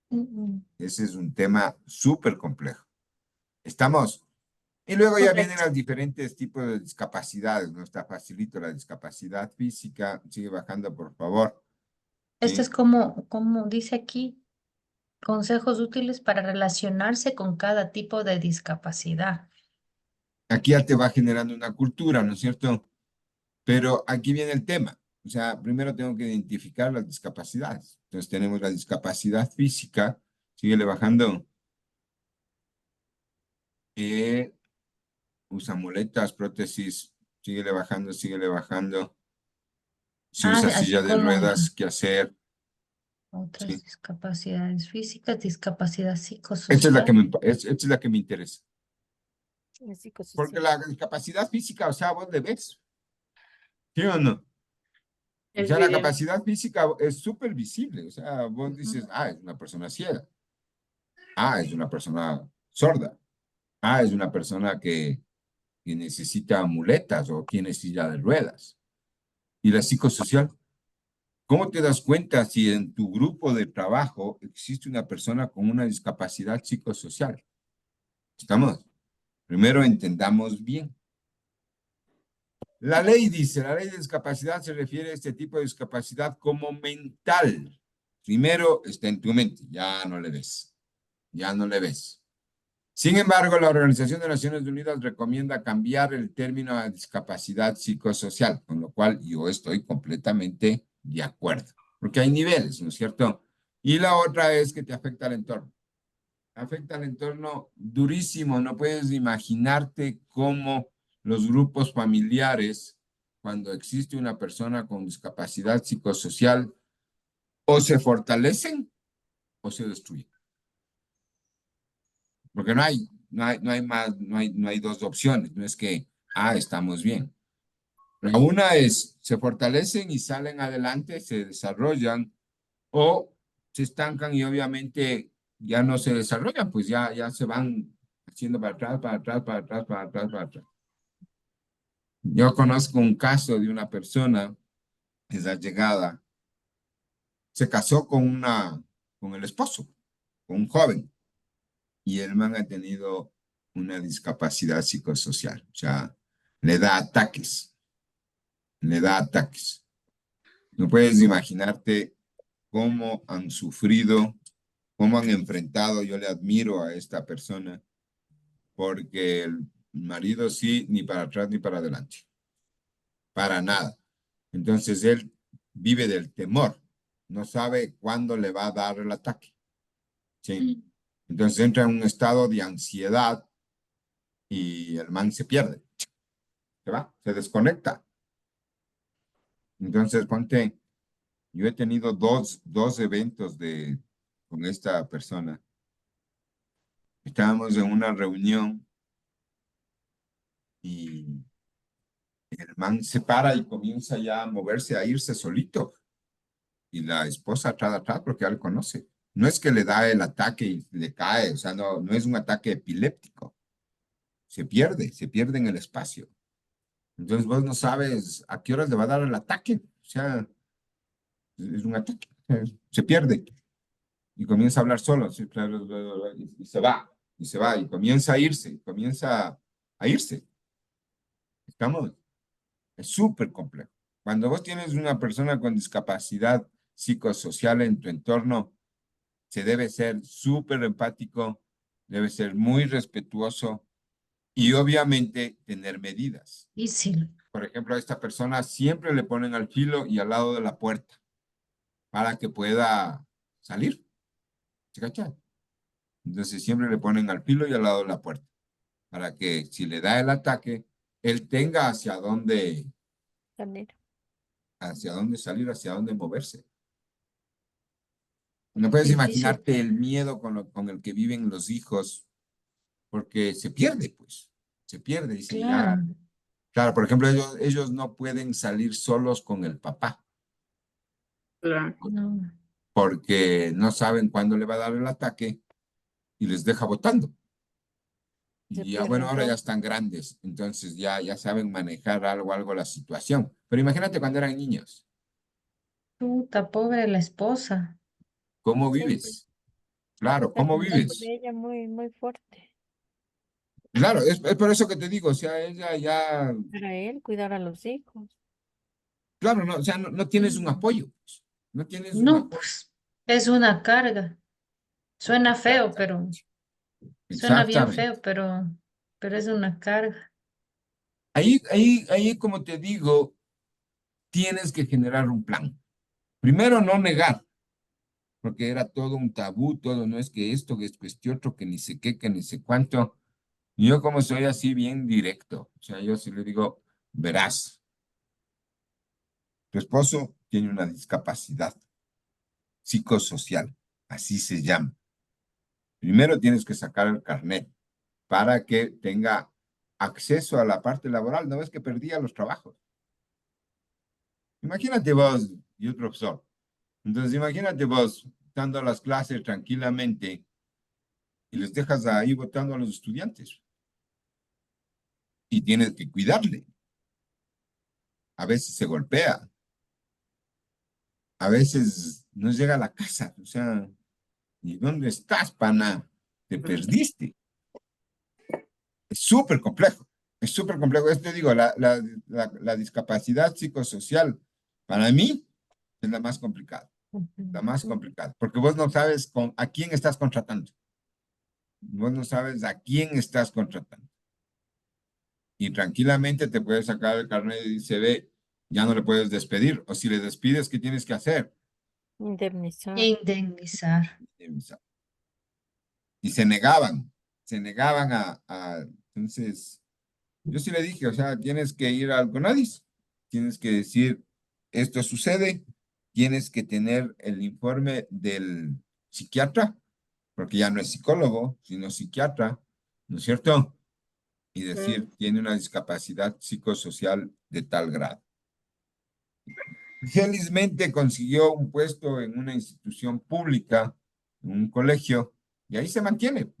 Ujú. Ese es un tema súper complejo. Estamos. Y luego ya vienen Correcto. los diferentes tipos de discapacidades, ¿no? Está facilito la discapacidad física. Sigue bajando, por favor. Esto es Sí. como dice aquí, consejos útiles para relacionarse con cada tipo de discapacidad. aquí ya te va generando una cultura, ¿no es cierto? Pero aquí viene el tema. O sea, primero tengo que identificar las discapacidades. Entonces tenemos la discapacidad física, síguele bajando, usa muletas, prótesis, síguele bajando. Si Ah, usa así silla de como ruedas, ¿qué hacer? otras Sí. discapacidades físicas, discapacidad Esta es la que psicosocial. esta es la que me interesa. Es Porque psicosocial. la discapacidad física, o sea, vos le ves, ¿sí o no? O Es sea, la evidente. capacidad física es súper visible. O sea, vos Ujú. dices, ah, es una persona ciega. Ah, es una persona sorda. Ah, es una persona que necesita muletas o tiene silla de ruedas. Y la psicosocial, ¿cómo te das cuenta si en tu grupo de trabajo existe una persona con una discapacidad psicosocial? ¿Estamos? Primero entendamos bien. La ley dice, la ley de discapacidad se refiere a este tipo de discapacidad como mental. Primero está en tu mente, ya no le ves, ya no le ves. Sin embargo, la Organización de Naciones Unidas recomienda cambiar el término a discapacidad psicosocial, con lo cual yo estoy completamente de acuerdo, porque hay niveles, ¿no es cierto? Y la otra es que te afecta al entorno. Afecta al entorno durísimo, no puedes imaginarte cómo los grupos familiares, cuando existe una persona con discapacidad psicosocial, o se fortalecen o se destruyen. Porque no hay más, no hay dos opciones. No es que, estamos bien. La una es, se fortalecen y salen adelante, se desarrollan, o se estancan y obviamente ya no se desarrollan, pues ya se van haciendo para atrás, para atrás, para atrás, para atrás, para atrás. Yo conozco un caso de una persona, esa llegada, se casó con el esposo, con un joven, y el man ha tenido una discapacidad psicosocial, o sea, le da ataques, le da ataques. No puedes imaginarte cómo han sufrido, cómo han enfrentado. Yo le admiro a esta persona porque el marido sí, ni para atrás ni para adelante, para nada. Entonces él vive del temor, no sabe cuándo le va a dar el ataque, ¿sí? Entonces entra en un estado de ansiedad y el man se pierde, se va, se desconecta. Entonces ponte, yo he tenido dos eventos con esta persona. Estábamos en una reunión y el man se para y comienza ya a moverse, a irse solito. Y la esposa atrás, atrás, porque ya lo conoce. No es que le da el ataque y le cae, o sea, no es un ataque epiléptico. Se pierde en el espacio. Entonces vos no sabes a qué horas le va a dar el ataque. O sea, es un ataque. Se pierde y comienza a hablar solo. Sí, claro, y se va, y se va, y comienza a irse. Estamos. Es súper complejo. Cuando vos tienes una persona con discapacidad psicosocial en tu entorno, se debe ser súper empático, debe ser muy respetuoso y obviamente tener medidas. Difícil. Por ejemplo, a esta persona siempre le ponen al filo y al lado de la puerta para que pueda salir. ¿Se cacha? Entonces siempre le ponen al filo y al lado de la puerta para que si le da el ataque, él tenga Salir. hacia dónde salir, hacia dónde moverse. No puedes Difícil. imaginarte el miedo con el que viven los hijos, porque se pierde, pues, se pierde. Dice, ya, Claro. claro, por ejemplo, ellos no pueden salir solos con el papá, Claro. No. porque no saben cuándo le va a dar el ataque y les deja botando. Se Y ya, bueno, pierden ahora ya todo. están grandes, entonces ya saben manejar algo la situación. Pero imagínate cuando eran niños, Puta, pobre la esposa. ¿cómo Sí, pues, vives? Claro, estar ¿cómo cuidando vives? de ella muy, muy fuerte. Claro, es por eso que te digo, o sea, ella ya, Para él, cuidar a los hijos. claro, no, o sea, no tienes un apoyo, pues, no tienes un No, apoyo. pues es una carga. Suena feo, Exactamente. pero suena bien Exactamente. feo, pero es una carga. Ahí, como te digo, tienes que generar un plan. Primero, no negar, porque era todo un tabú, todo no es que esto, que es que este otro, que ni sé qué, que ni sé cuánto. Y yo como soy así bien directo, o sea, yo sí le digo, verás, tu esposo tiene una discapacidad psicosocial, así se llama. Primero tienes que sacar el carnet para que tenga acceso a la parte laboral. ¿No ves que perdía los trabajos? Imagínate vos, y el profesor. Entonces, imagínate vos dando las clases tranquilamente y les dejas ahí votando a los estudiantes. Y tienes que cuidarle. A veces se golpea. A veces no llega a la casa. O sea, ¿y dónde estás, pana? Te perdiste. Es súper complejo. Es súper complejo. Esto digo, la discapacidad psicosocial, para mí, es la más complicada. La más complicada. Porque vos no sabes a quién estás contratando. Vos no sabes a quién estás contratando. Y tranquilamente te puedes sacar el carnet y se ve, ya no le puedes despedir. O si le despides, ¿qué tienes que hacer? Indemnizar. Indemnizar. Y se negaban entonces, yo sí le dije, o sea, tienes que ir al CONADIS, tienes que decir, esto sucede, tienes que tener el informe del psiquiatra, porque ya no es psicólogo, sino psiquiatra, ¿no es cierto? Y decir, tiene una discapacidad psicosocial de tal grado. Felizmente consiguió un puesto en una institución pública, en un colegio, y ahí se mantiene.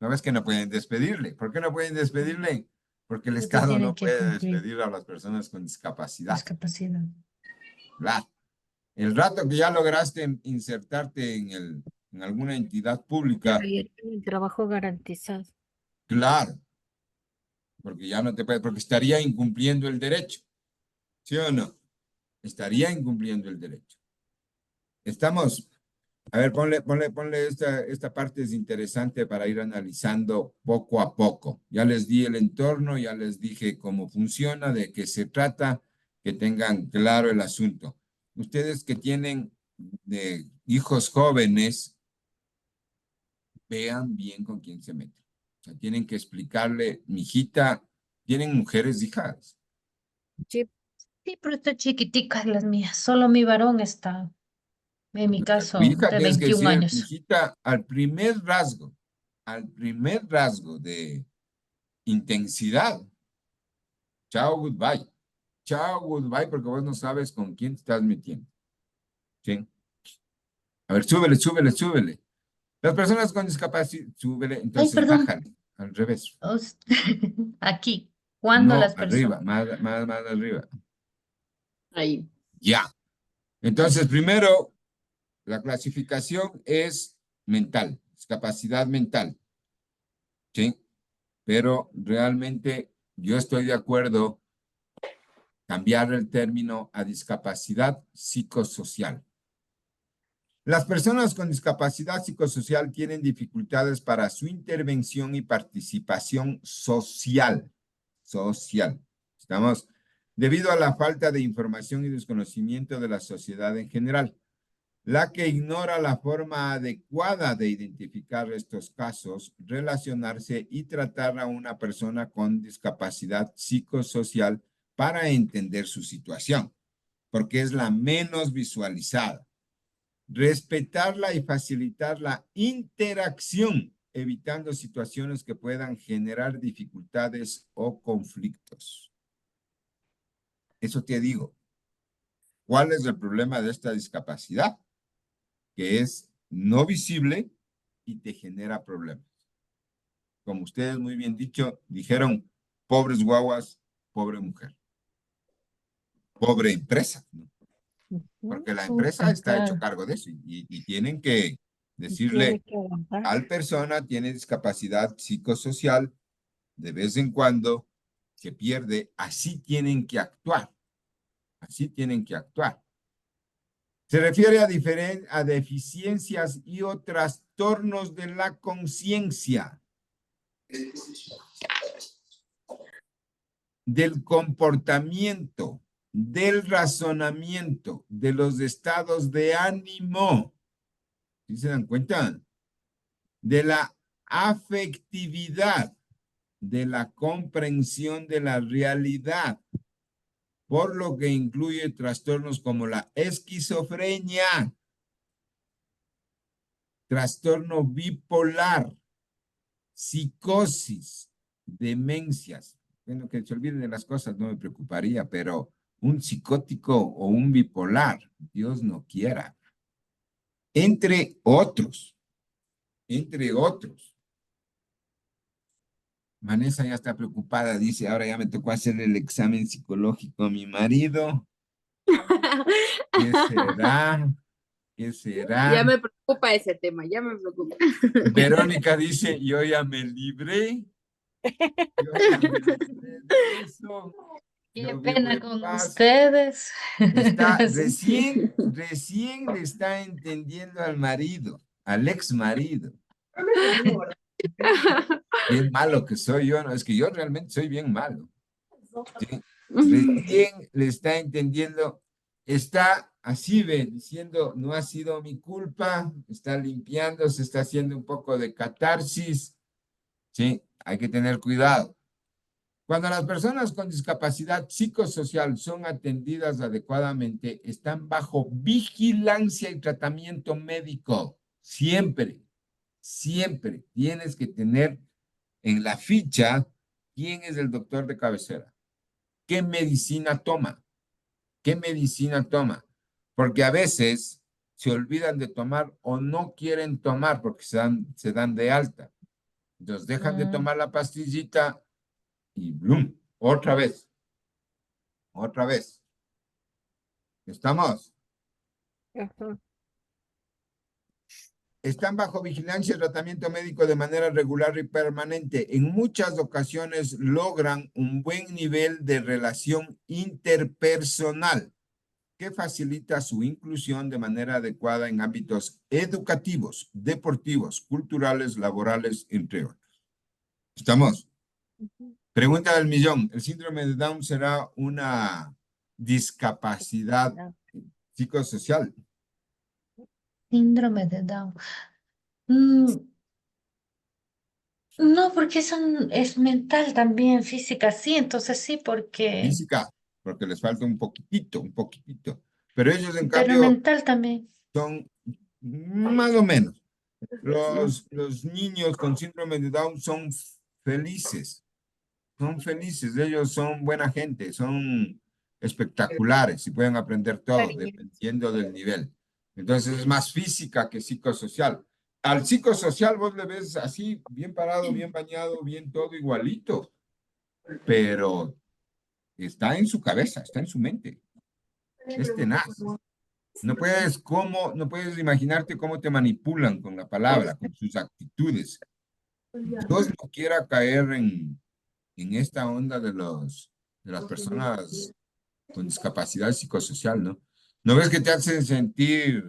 ¿No ves que no pueden despedirle? ¿Por qué no pueden despedirle? Porque el Porque Estado tienen no que puede cumplir despedir a las personas con discapacidad. discapacidad. Claro. El rato que ya lograste insertarte en alguna entidad pública, El trabajo garantizado. claro, porque ya no te puede, porque estaría incumpliendo el derecho, ¿sí o no? Estaría incumpliendo el derecho. Estamos, a ver, ponle esta parte es interesante para ir analizando poco a poco. Ya les di el entorno, ya les dije cómo funciona, de qué se trata, que tengan claro el asunto. Ustedes que tienen hijos jóvenes, vean bien con quién se meten. O sea, tienen que explicarle, mijita, tienen mujeres hijas. Sí, Sí, pero está chiquiticas las mías. Solo mi varón está, en mi Entonces, a tu caso, hija de tienes que 21 decir, años. mijita, al primer rasgo de intensidad, chao, goodbye. Chao, goodbye, porque vos no sabes con quién te estás metiendo. ¿Sí? A ver, súbele, súbele, súbele. Las personas con discapacidad, súbele, Ay, entonces perdón. bájale, al revés. Os- Aquí. Cuando No, las personas. arriba, más arriba. Ahí. Ya. Entonces, primero, la clasificación es mental, discapacidad mental. ¿Sí? Pero realmente yo estoy de acuerdo cambiar el término a discapacidad psicosocial. Las personas con discapacidad psicosocial tienen dificultades para su intervención y participación social. Social. Estamos, debido a la falta de información y desconocimiento de la sociedad en general, la que ignora la forma adecuada de identificar estos casos, relacionarse y tratar a una persona con discapacidad psicosocial para entender su situación, porque es la menos visualizada. Respetarla y facilitar la interacción, evitando situaciones que puedan generar dificultades o conflictos. Eso te digo. ¿Cuál es el problema de esta discapacidad? Que es no visible y te genera problemas. Como ustedes muy bien dijeron, pobres guaguas, pobre mujer, pobre empresa, ¿no? Porque la empresa Súper, está hecho claro. cargo de eso y tienen que tiene decirle, que aguantar. tal persona tiene discapacidad psicosocial, de vez en cuando se pierde, así tienen que actuar, así tienen que actuar. Se refiere a deficiencias y o trastornos de la conciencia. del comportamiento, del razonamiento, de los estados de ánimo. ¿Sí se dan cuenta? De la afectividad, de la comprensión de la realidad, por lo que incluye trastornos como la esquizofrenia, trastorno bipolar, psicosis, demencias. Bueno, que se olviden de las cosas no me preocuparía, pero un psicótico o un bipolar, Dios no quiera. Entre otros, entre otros. Vanessa ya está preocupada, dice, ahora ya me tocó hacer el examen psicológico a mi marido. ¿Qué será? ¿Qué será? Ya me preocupa ese tema, ya me preocupa. Verónica dice, yo ya me libré. Yo ya me libré de eso. Qué Yo vivo pena en con paz. ustedes. Está Sí. recién le está entendiendo al marido, al ex marido. Bien malo que soy yo, no, es que yo realmente soy bien malo. ¿Sí? Recién le está entendiendo, está así, ve, diciendo, no ha sido mi culpa, está limpiando, se está haciendo un poco de catarsis. Sí, hay que tener cuidado. Cuando las personas con discapacidad psicosocial son atendidas adecuadamente, están bajo vigilancia y tratamiento médico. Siempre, siempre tienes que tener en la ficha quién es el doctor de cabecera, qué medicina toma, qué medicina toma. Porque a veces se olvidan de tomar o no quieren tomar porque se dan de alta. Entonces dejan de Mm, tomar la pastillita y ¡blum! Otra vez. Otra vez. ¿Estamos? Ujú. Están bajo vigilancia y tratamiento médico de manera regular y permanente. En muchas ocasiones logran un buen nivel de relación interpersonal que facilita su inclusión de manera adecuada en ámbitos educativos, deportivos, culturales, laborales, entre otros. ¿Estamos? Pregunta del millón. ¿El síndrome de Down será una discapacidad No. psicosocial? síndrome de Down. Mm, no, porque es mental también, física, sí, entonces sí, porque, Física, porque les falta un poquitito, un poquitito. Pero ellos, en pero cambio, mental también. son más o menos. Los niños con síndrome de Down son felices, ellos son buena gente, son espectaculares y pueden aprender todo Cariño. dependiendo del nivel. Entonces es más física que psicosocial. Al psicosocial vos le ves así, bien parado, bien bañado, bien todo igualito, pero está en su cabeza, está en su mente, es tenaz. No puedes imaginarte cómo te manipulan con la palabra, con sus actitudes. Dios no quiera caer en esta onda de las personas con discapacidad psicosocial, ¿no? ¿No ves que te hacen sentir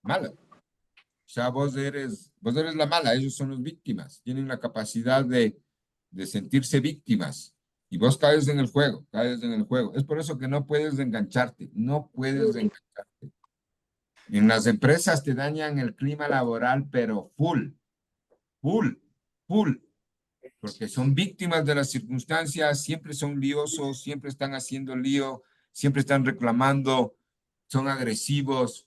mala? O sea, vos eres la mala, ellos son las víctimas, tienen la capacidad de sentirse víctimas. Y vos caes en el juego, caes en el juego. Es por eso que no puedes engancharte, no puedes engancharte. En las empresas te dañan el clima laboral, pero full, full, porque son víctimas de las circunstancias, siempre son liosos, siempre están haciendo lío, siempre están reclamando, son agresivos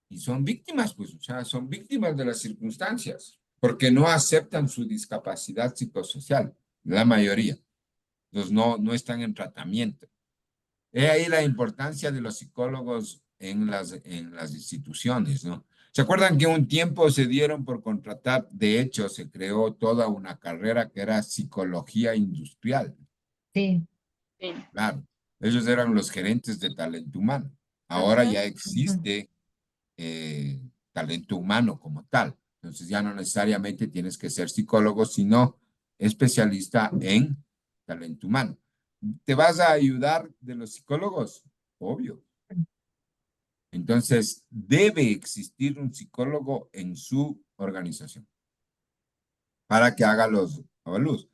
y son víctimas, pues, o sea, son víctimas de las circunstancias, porque no aceptan su discapacidad psicosocial, la mayoría. Entonces no están en tratamiento. He ahí la importancia de los psicólogos en las instituciones, ¿no? ¿Se acuerdan que un tiempo se dieron por contratar? De hecho, se creó toda una carrera que era psicología industrial. Sí. Sí. Claro, ellos eran los gerentes de talento humano. Ahora Ujú, ya ujú. existe talento humano como tal. Entonces ya no necesariamente tienes que ser psicólogo, sino especialista en talento humano. ¿Te vas a ayudar de los psicólogos? Obvio. Entonces, debe existir un psicólogo en su organización para que haga los avalúos.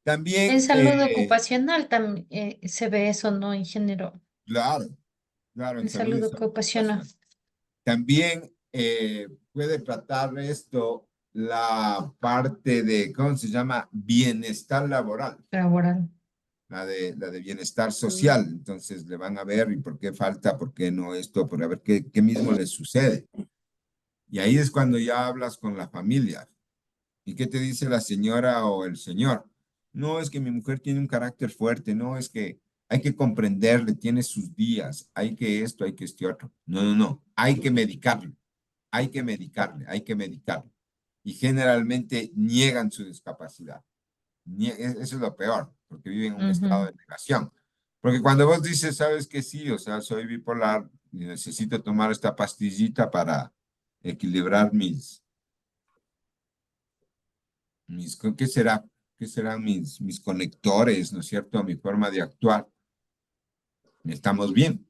También, En salud ocupacional también se ve eso, ¿no? En género, claro, claro, en en salud y salud salud ocupacional ocupacional. También puede tratar esto la parte de, ¿cómo se llama? Bienestar laboral, laboral. la de bienestar social. Entonces le van a ver y por qué falta, por qué no esto, por a ver qué mismo les sucede. Y ahí es cuando ya hablas con la familia. ¿Y qué te dice la señora o el señor? No, es que mi mujer tiene un carácter fuerte, no, es que hay que comprenderle, tiene sus días, hay que esto, hay que este otro. No, no, no, hay que medicarle, hay que medicarle, hay que medicarle. Y generalmente niegan su discapacidad. Eso es lo peor, porque viven en un estado Ujú. de negación. Porque cuando vos dices, sabes que sí, o sea, soy bipolar y necesito tomar esta pastillita para equilibrar ¿qué será? ¿Qué serán mis conectores, ¿no es cierto? Mi forma de actuar. Estamos bien.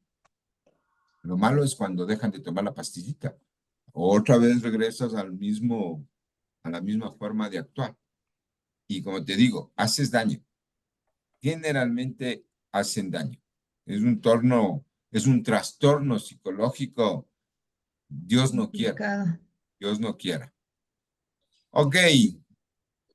Lo malo es cuando dejan de tomar la pastillita. Otra vez regresas a la misma forma de actuar. Y como te digo, haces daño. Generalmente hacen daño. Es un trastorno psicológico. Dios no quiera. Complicado. Dios no quiera. Ok,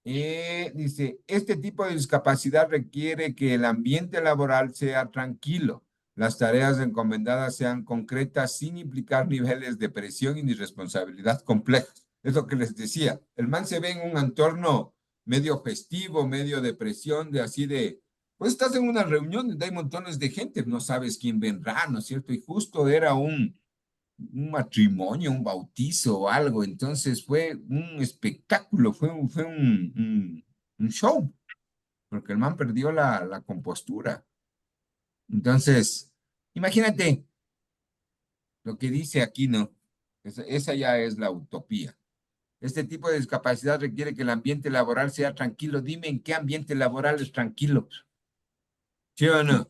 dice, este tipo de discapacidad requiere que el ambiente laboral sea tranquilo, las tareas encomendadas sean concretas sin implicar niveles de presión y ni responsabilidad complejas. Es lo que les decía. El man se ve en un entorno medio festivo, medio de presión, de así de, pues estás en una reunión donde hay montones de gente, no sabes quién vendrá, ¿no es cierto? Y justo era un matrimonio, un bautizo o algo. Entonces fue un espectáculo, un show, porque el man perdió la compostura. Entonces, imagínate lo que dice aquí, ¿no? Esa ya es la utopía. Este tipo de discapacidad requiere que el ambiente laboral sea tranquilo. Dime en qué ambiente laboral es tranquilo. ¿Sí o no?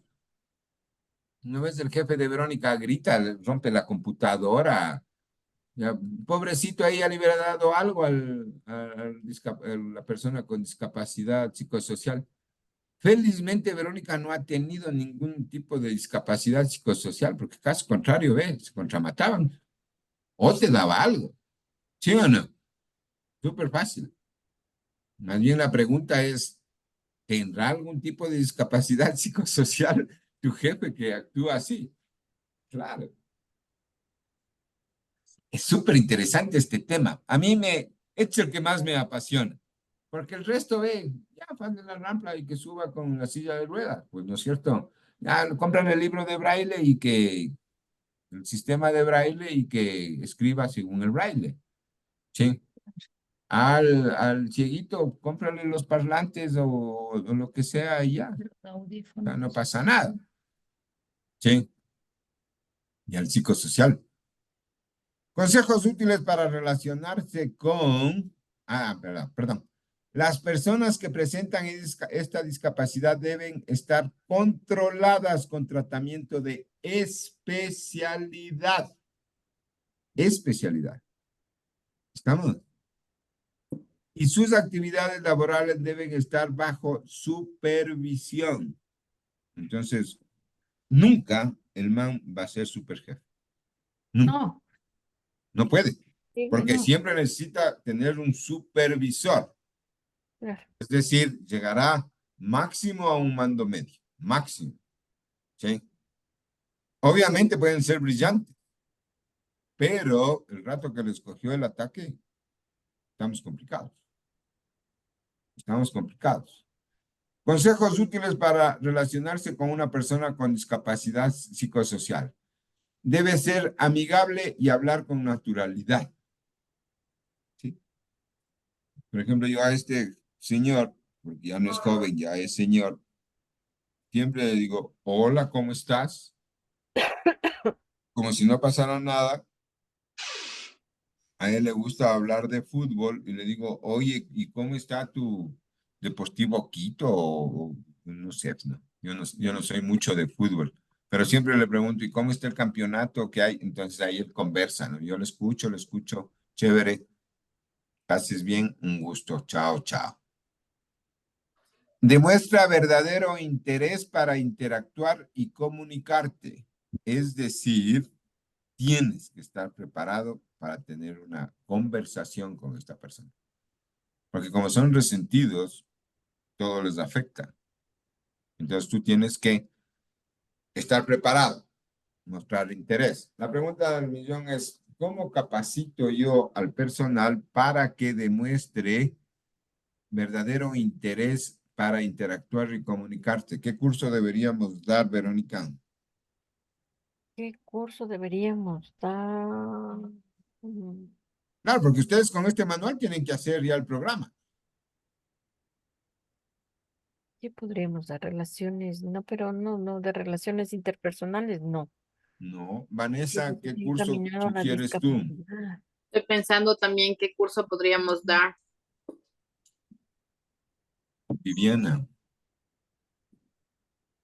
¿No ves el jefe de Verónica grita, rompe la computadora? Ya, pobrecito ahí ya le hubiera dado algo a la persona con discapacidad psicosocial. Felizmente, Verónica no ha tenido ningún tipo de discapacidad psicosocial, porque caso contrario, ve, se contramataban o te daba algo. ¿Sí o no? Súper fácil. Más bien la pregunta es, ¿tendrá algún tipo de discapacidad psicosocial tu jefe que actúa así? Claro. Es súper interesante este tema. Es el que más me apasiona, porque el resto ve, ya, fan de la rampla y que suba con la silla de ruedas, pues no es cierto. Ya compran el libro de braille el sistema de braille y que escriba según el braille. Sí. Al cieguito, cómprale los parlantes o lo que sea y ya, o sea, no Audífonos. pasa nada. Sí. Y al psicosocial. Consejos útiles para relacionarse con... perdón. Las personas que presentan esta discapacidad deben estar controladas con tratamiento de especialidad. Especialidad. ¿Estamos? Y sus actividades laborales deben estar bajo supervisión. Entonces, nunca el man va a ser superjefe. Nunca. No, No puede. Sí, Porque no, siempre necesita tener un supervisor. claro. Es decir, llegará máximo a un mando medio, máximo. ¿Sí? Obviamente pueden ser brillantes, pero el rato que les cogió el ataque, estamos complicados. Estamos complicados. Consejos útiles para relacionarse con una persona con discapacidad psicosocial. Debe ser amigable y hablar con naturalidad. ¿Sí? Por ejemplo, yo a este señor, porque ya no es joven, ya es señor, siempre le digo, hola, ¿cómo estás? Como si no pasara nada. A él le gusta hablar de fútbol y le digo, oye, ¿y cómo está tu Deportivo Quito? No sé, no. Yo no soy mucho de fútbol, pero siempre le pregunto, ¿y cómo está el campeonato que hay? Entonces ahí él conversa, ¿no? Yo le escucho, chévere, pases bien, un gusto, chao, chao. Demuestra verdadero interés para interactuar y comunicarte. Es decir, tienes que estar preparado para tener una conversación con esta persona. Porque como son resentidos, todo les afecta. Entonces tú tienes que estar preparado, mostrar interés. La pregunta del millón es, ¿cómo capacito yo al personal para que demuestre verdadero interés para interactuar y comunicarse? ¿Qué curso deberíamos dar, Verónica? ¿Qué curso deberíamos dar? Mm, Claro, porque ustedes con este manual tienen que hacer ya el programa. ¿Qué podríamos dar? Relaciones, no, pero no, de relaciones interpersonales, no. No, Que Vanessa, ¿qué esté curso encaminado a la sugieres tú? discapacidad. Estoy pensando también qué curso podríamos dar. Viviana.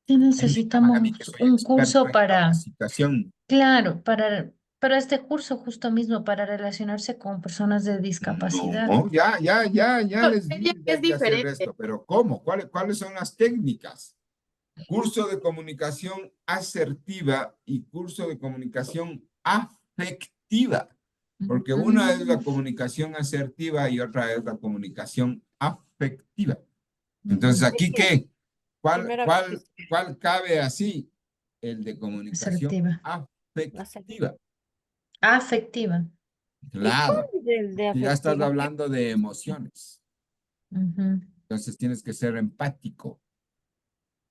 Sí Ahí me llaman a mí que necesitamos soy un experto curso en para, capacitación. claro, para este curso justo mismo, para relacionarse con personas de discapacidad. No, ya Pero les diría dije que que es hay que hacer diferente. esto, pero ¿cómo? ¿Cuáles son las técnicas? Curso de comunicación asertiva y curso de comunicación afectiva, porque una es la Mm, comunicación asertiva y otra es la comunicación afectiva. Entonces, ¿aquí qué? Primera vez que ¿Cuál cabe así? El de comunicación asertiva. hace. afectiva. Afectiva. ¿Y cuál Claro, es el de que ya estás afectiva? hablando de emociones. Ujú. Entonces, tienes que ser empático,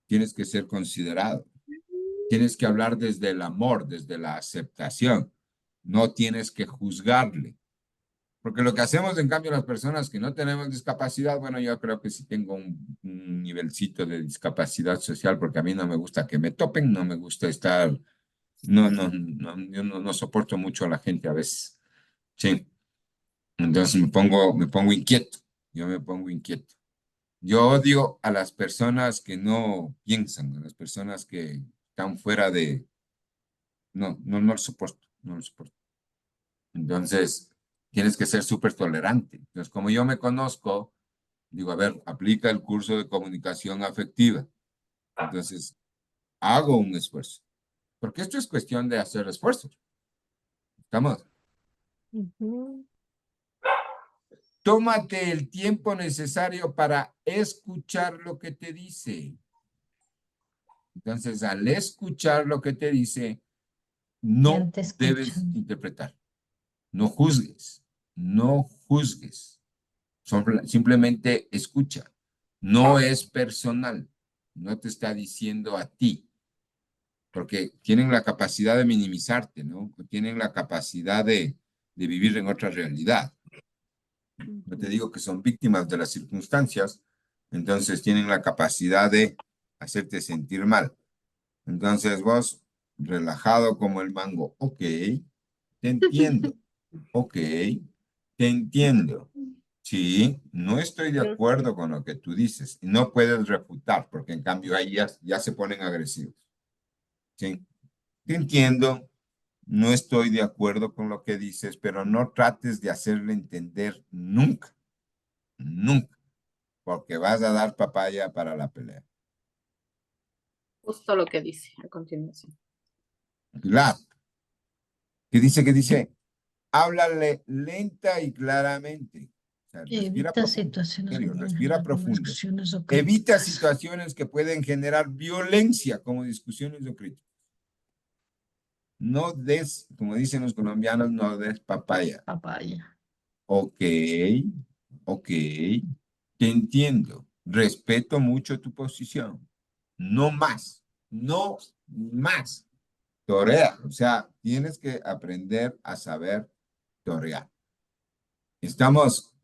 tienes que ser considerado. Tienes que hablar desde el amor, desde la aceptación. No tienes que juzgarle. Porque lo que hacemos, en cambio, las personas que no tenemos discapacidad, bueno, yo creo que sí tengo un nivelcito de discapacidad social, porque a mí no me gusta que me topen, no me gusta estar, yo no soporto mucho a la gente a veces. Sí. Entonces me pongo inquieto. Yo me pongo inquieto. Yo odio a las personas que no piensan, a las personas que están fuera de, no lo soporto, no lo soporto. Entonces, tienes que ser súper tolerante. Entonces, como yo me conozco, digo, a ver, aplica el curso de comunicación afectiva. Entonces, hago un esfuerzo. Porque esto es cuestión de hacer esfuerzos. ¿Estamos? Ujú. Tómate el tiempo necesario para escuchar lo que te dice. Entonces, al escuchar lo que te dice, Ya no te debes escuchan. interpretar. No juzgues. No juzgues. Simplemente escucha. No es personal. No te está diciendo a ti. Porque tienen la capacidad de minimizarte, ¿no? Tienen la capacidad de vivir en otra realidad. No te digo que son víctimas de las circunstancias, entonces tienen la capacidad de hacerte sentir mal. Entonces vos, relajado como el mango, ok, te entiendo, ok, te entiendo. Sí, no estoy de Yo acuerdo con lo que tú dices y no puedes refutar porque en cambio ahí ya se ponen agresivos. Sí, te entiendo, no estoy de acuerdo con lo que dices, pero no trates de hacerle entender nunca, nunca, porque vas a dar papaya para la pelea. Justo lo que dice a continuación. Claro, ¿qué dice? ¿Qué dice? Háblale lenta y claramente. O sea, respira Evita profundo. En situaciones serio, donde respira algunas profundo. acciones o Evita críticas. situaciones que pueden generar violencia, como discusiones o críticas. No des, como dicen los colombianos, no des papaya. Papaya. Ok, ok, te entiendo. Respeto mucho tu posición. No más, no más. Torea, o sea, tienes que aprender a saber torear.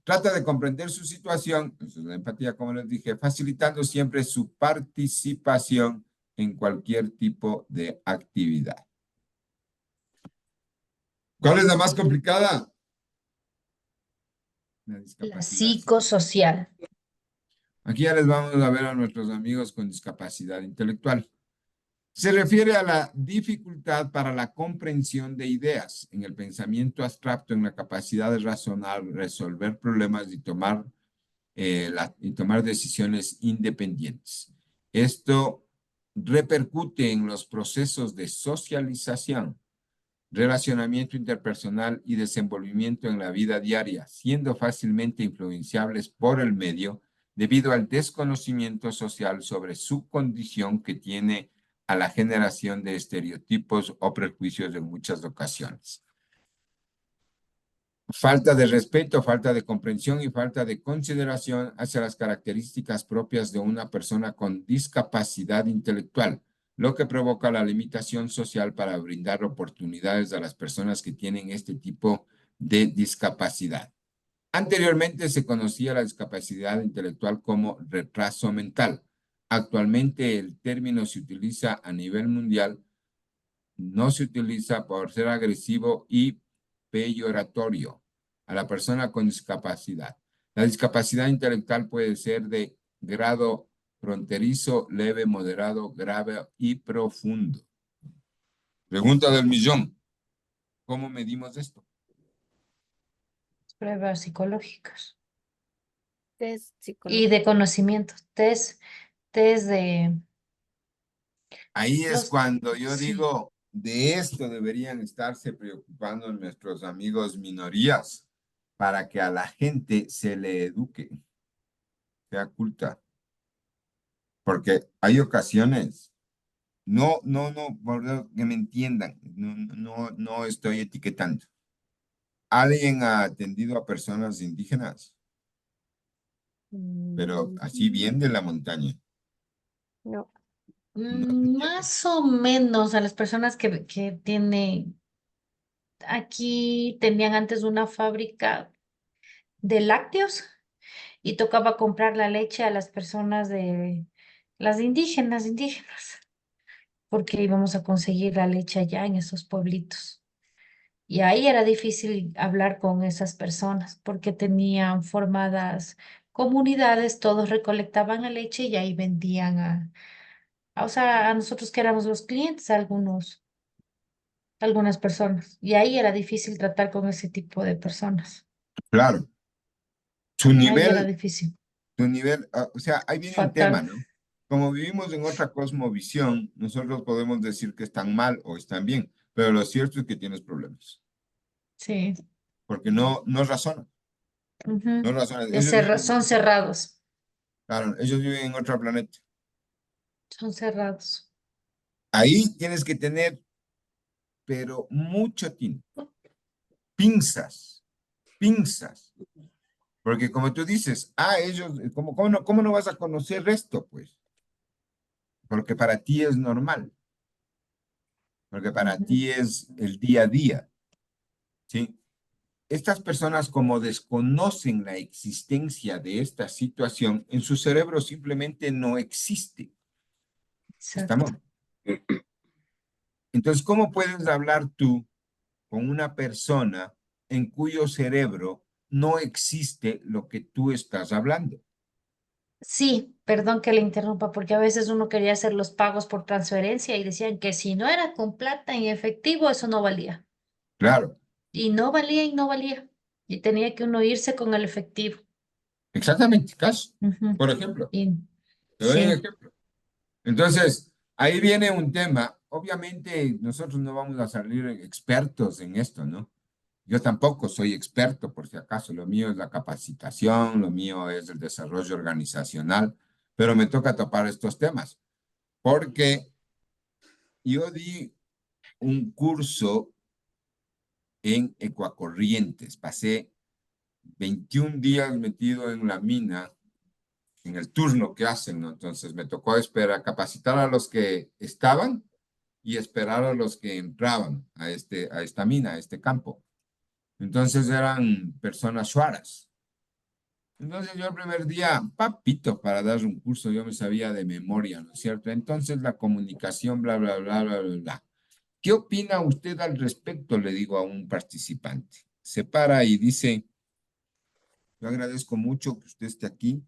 Trata de comprender su situación, eso es la empatía, como les dije, facilitando siempre su participación en cualquier tipo de actividad. ¿Cuál es la más complicada? La La discapacidad. psicosocial. Aquí ya les vamos a ver a nuestros amigos con discapacidad intelectual. Se refiere a la dificultad para la comprensión de ideas en el pensamiento abstracto, en la capacidad de razonar, resolver problemas y tomar y tomar decisiones independientes. Esto repercute en los procesos de socialización, relacionamiento interpersonal y desenvolvimiento en la vida diaria, siendo fácilmente influenciables por el medio debido al desconocimiento social sobre su condición que tiene a la generación de estereotipos o prejuicios en muchas ocasiones. Falta de respeto, falta de comprensión y falta de consideración hacia las características propias de una persona con discapacidad intelectual, lo que provoca la limitación social para brindar oportunidades a las personas que tienen este tipo de discapacidad. Anteriormente se conocía la discapacidad intelectual como retraso mental. Actualmente el término se utiliza a nivel mundial, no se utiliza por ser agresivo y peyoratorio a la persona con discapacidad. La discapacidad intelectual puede ser de grado fronterizo, leve, moderado, grave y profundo. Pregunta del millón. ¿Cómo medimos esto? Pruebas psicológicas Test y psicológico. de conocimientos, test de Ahí es los, cuando yo sí, digo, de esto deberían estarse preocupando nuestros amigos minorías para que a la gente se le eduque, sea culta. Porque hay ocasiones, por que me entiendan, no estoy etiquetando. ¿Alguien ha atendido a personas indígenas? Pero así bien de la montaña. No. No se entiende. más o menos a las personas que tienen, aquí tenían antes una fábrica de lácteos y tocaba comprar la leche a las personas de las indígenas, porque íbamos a conseguir la leche allá en esos pueblitos. Y ahí era difícil hablar con esas personas porque tenían formadas comunidades, todos recolectaban la leche y ahí vendían o sea, a nosotros que éramos los clientes, algunas personas. Y ahí era difícil tratar con ese tipo de personas. Claro, su Ahí era nivel, difícil. o sea, ahí viene un tema, Fatal. ¿no? Como vivimos en otra cosmovisión, nosotros podemos decir que están mal o están bien, pero lo cierto es que tienes problemas, Sí. porque no razonan, no Ujú. razonan. Ellos viven, Son cerrados. claro, ellos viven en otro planeta. Son cerrados. Ahí tienes que tener, pero mucho tiempo, pinzas, pinzas, porque como tú dices, ellos, cómo no vas a conocer esto, pues? Porque para ti es normal, porque para Ujú. ti es el día a día, ¿sí? Estas personas, como desconocen la existencia de esta situación, en su cerebro simplemente no existe. Exacto. ¿Estamos? Entonces, ¿cómo puedes hablar tú con una persona en cuyo cerebro no existe lo que tú estás hablando? Sí, perdón que le interrumpa, porque a veces uno quería hacer los pagos por transferencia y decían que si no era con plata en efectivo, eso no valía. Claro, Y no valía y no valía. Y tenía que uno irse con el efectivo. exactamente, caso. Ujú. Por ejemplo, Y te doy un sí, ejemplo. Entonces, ahí viene un tema. Obviamente, nosotros no vamos a salir expertos en esto, ¿no? Yo tampoco soy experto, por si acaso. Lo mío es la capacitación, lo mío es el desarrollo organizacional, pero me toca topar estos temas, porque yo di un curso en Ecuacorrientes. Pasé 21 días metido en la mina, en el turno que hacen, ¿no? Entonces me tocó esperar, capacitar a los que estaban y esperar a los que entraban a esta mina, a este campo. Entonces eran personas shuaras. Entonces yo el primer día, papito, para dar un curso, yo me sabía de memoria, ¿no es cierto? Entonces la comunicación, bla, bla, bla, bla, bla, bla. ¿Qué opina usted al respecto? Le digo a un participante. Se para y dice, yo agradezco mucho que usted esté aquí,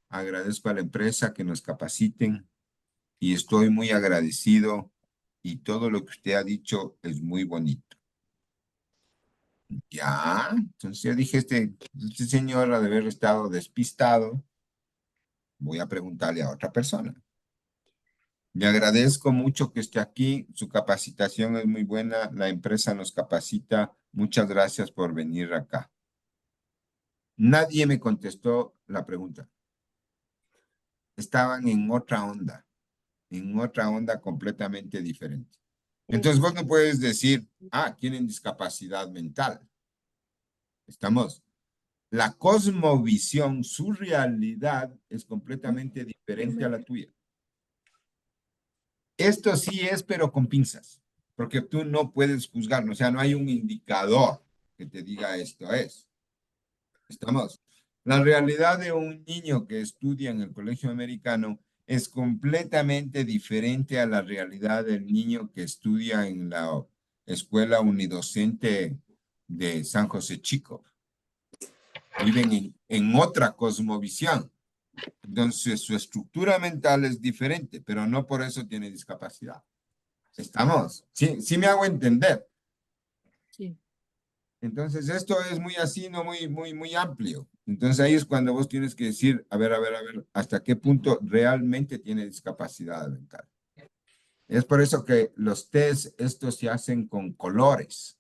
agradezco a la empresa que nos capaciten y estoy muy agradecido y todo lo que usted ha dicho es muy bonito. Ya, entonces yo dije, este señor ha de haber estado despistado, voy a preguntarle a otra persona. Le agradezco mucho que esté aquí, su capacitación es muy buena, la empresa nos capacita, muchas gracias por venir acá. Nadie me contestó la pregunta. Estaban en otra onda completamente diferente. Entonces vos no puedes decir, tienen discapacidad mental. Estamos. La cosmovisión, su realidad es completamente diferente a la tuya. Esto sí es, pero con pinzas, porque tú no puedes juzgarlo, o sea, no hay un indicador que te diga esto es. Estamos. La realidad de un niño que estudia en el colegio americano es completamente diferente a la realidad del niño que estudia en la escuela unidocente de San José Chico. Viven en otra cosmovisión. Entonces, su estructura mental es diferente, pero no por eso tiene discapacidad. ¿Estamos? Sí, sí me hago entender. Sí. Entonces, esto es muy así, no muy amplio. Entonces, ahí es cuando vos tienes que decir, a ver, hasta qué punto realmente tiene discapacidad mental. Es por eso que los test, estos se hacen con colores,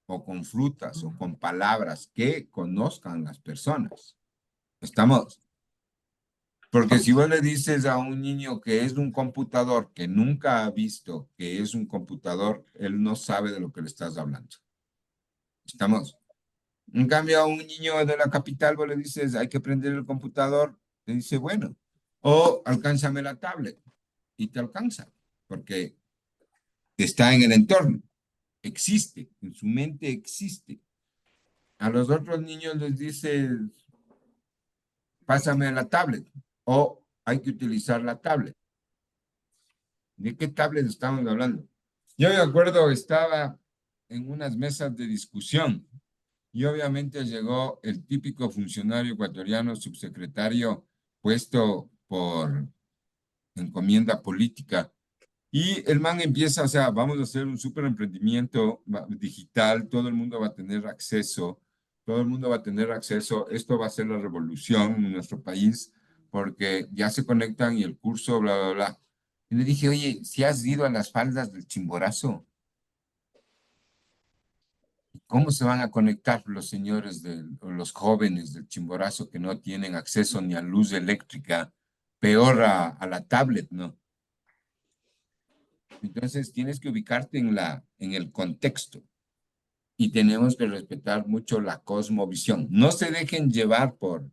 o con frutas, o con palabras que conozcan las personas. ¿Estamos? Porque si vos le dices a un niño que es un computador que nunca ha visto que es un computador, él no sabe de lo que le estás hablando. ¿Estamos? En cambio, a un niño de la capital, vos le dices, hay que prender el computador, te dice, bueno, o alcánzame la tablet, y te alcanza, porque está en el entorno, existe, en su mente existe. A los otros niños les dices, pásame la tablet, o hay que utilizar la tablet. ¿De qué tablet estamos hablando? Yo me acuerdo, estaba en unas mesas de discusión y obviamente llegó el típico funcionario ecuatoriano, subsecretario, puesto por encomienda política. Y el man empieza, o sea, vamos a hacer un súper emprendimiento digital, todo el mundo va a tener acceso, todo el mundo va a tener acceso, esto va a ser la revolución en nuestro país, porque ya se conectan y el curso, bla, bla, bla. Y le dije, oye, si has ido a las faldas del Chimborazo, ¿cómo se van a conectar los señores o los jóvenes del Chimborazo que no tienen acceso ni a luz eléctrica, peor a la tablet, ¿no? Entonces tienes que ubicarte en el contexto y tenemos que respetar mucho la cosmovisión. No se dejen llevar por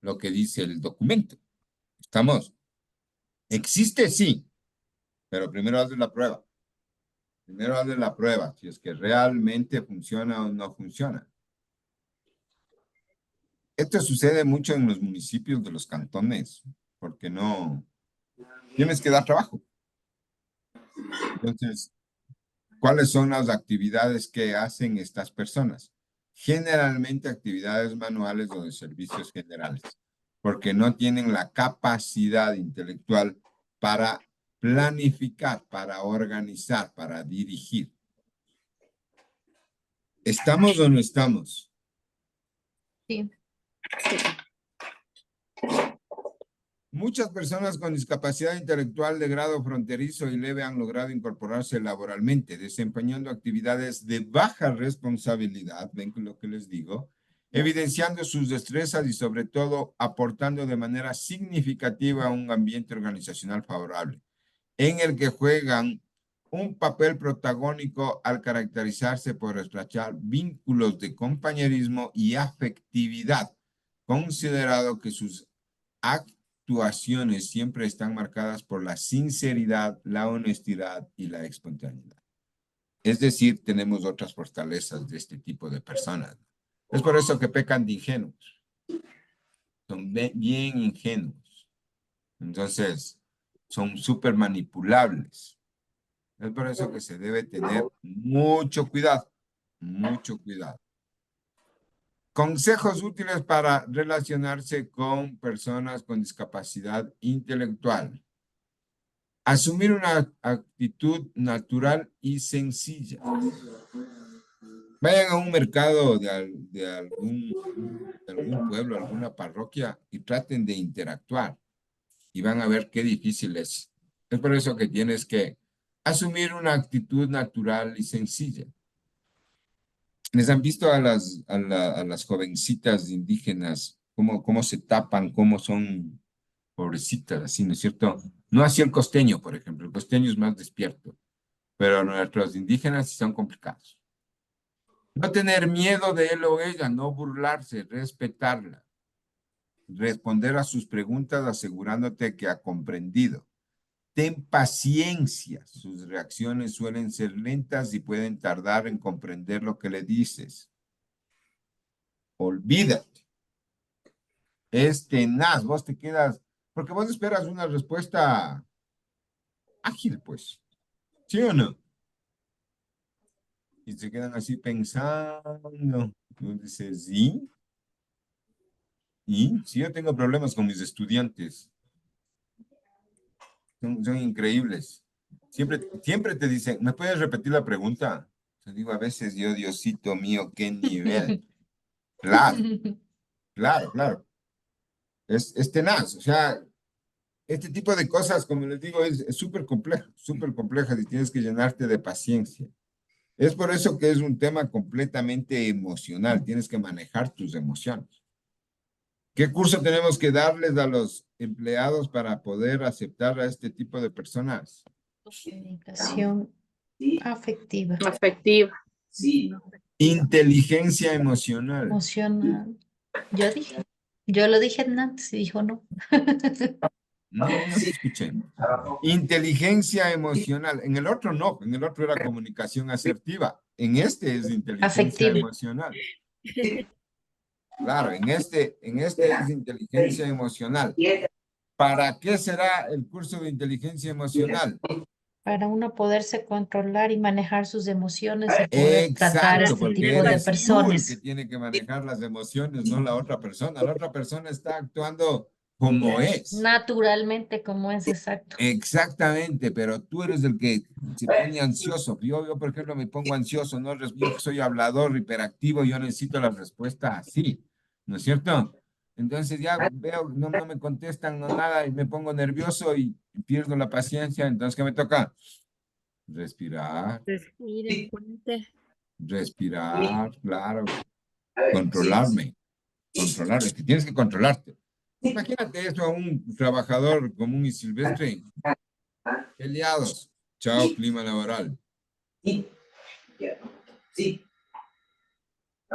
lo que dice el documento. ¿Estamos? Existe, sí, pero primero haces la prueba. Primero haces la prueba, si es que realmente funciona o no funciona. Esto sucede mucho en los municipios de los cantones, porque no tienes que dar trabajo. Entonces, ¿cuáles son las actividades que hacen estas personas? Generalmente actividades manuales o de servicios generales, porque no tienen la capacidad intelectual para planificar, para organizar, para dirigir. ¿Estamos o no estamos? Sí. Muchas personas con discapacidad intelectual de grado fronterizo y leve han logrado incorporarse laboralmente, desempeñando actividades de baja responsabilidad, ven lo que les digo, evidenciando sus destrezas y sobre todo aportando de manera significativa a un ambiente organizacional favorable, en el que juegan un papel protagónico al caracterizarse por estrechar vínculos de compañerismo y afectividad, considerado que sus actuaciones siempre están marcadas por la sinceridad, la honestidad y la espontaneidad. Es decir, tenemos otras fortalezas de este tipo de personas. Es por eso que pecan de ingenuos. Son bien ingenuos. Entonces, son súper manipulables. Es por eso que se debe tener mucho cuidado, mucho cuidado. Consejos útiles para relacionarse con personas con discapacidad intelectual. Asumir una actitud natural y sencilla. Vayan a un mercado de algún pueblo, alguna parroquia y traten de interactuar y van a ver qué difícil es. Es por eso que tienes que asumir una actitud natural y sencilla. ¿Les han visto a las jovencitas indígenas cómo se tapan, cómo son pobrecitas, así, ¿no es cierto? No así el costeño, por ejemplo. El costeño es más despierto, pero nuestros indígenas sí son complicados. No tener miedo de él o ella, no burlarse, respetarla. Responder a sus preguntas asegurándote que ha comprendido. Ten paciencia, sus reacciones suelen ser lentas y pueden tardar en comprender lo que le dices. Olvídate, es tenaz, vos te quedas, porque vos esperas una respuesta ágil, pues, ¿sí o no? Y se quedan así pensando, tú dices, ¿y? ¿Y? Si yo tengo problemas con mis estudiantes, son increíbles. Siempre te dicen, ¿me puedes repetir la pregunta? Te digo, a veces yo, Diosito mío, qué nivel. Claro, claro, claro. Es tenaz. O sea, este tipo de cosas, como les digo, es súper compleja y tienes que llenarte de paciencia. Es por eso que es un tema completamente emocional. Tienes que manejar tus emociones. ¿Qué curso tenemos que darles a los empleados para poder aceptar a este tipo de personas? Comunicación afectiva, Afectiva. Inteligencia emocional. emocional. Yo lo dije antes y dijo no. No te escuché. Inteligencia emocional. En el otro no, en el otro era comunicación asertiva. En este es inteligencia Afectiva. emocional. Claro, en este es inteligencia emocional. ¿Para qué será el curso de inteligencia emocional? Para uno poderse controlar y manejar sus emociones y poder tratar Exacto, este porque tipo de eres tú el que personas. tiene que manejar las emociones, no la otra persona. La otra persona está actuando como es. Naturalmente, como es exacto. Exactamente, pero tú eres el que se pone ansioso. Yo, por ejemplo, me pongo ansioso, ¿no? Yo que soy hablador, hiperactivo, yo necesito la respuesta así, ¿no es cierto? Entonces ya veo, no me contestan, no nada, y me pongo nervioso y pierdo la paciencia. Entonces, ¿qué me toca? Respirar, Respire, cuente. respirar, claro, controlarme, controlarme, que tienes que controlarte. Imagínate eso a un trabajador común y silvestre, peleados. Chao, clima laboral.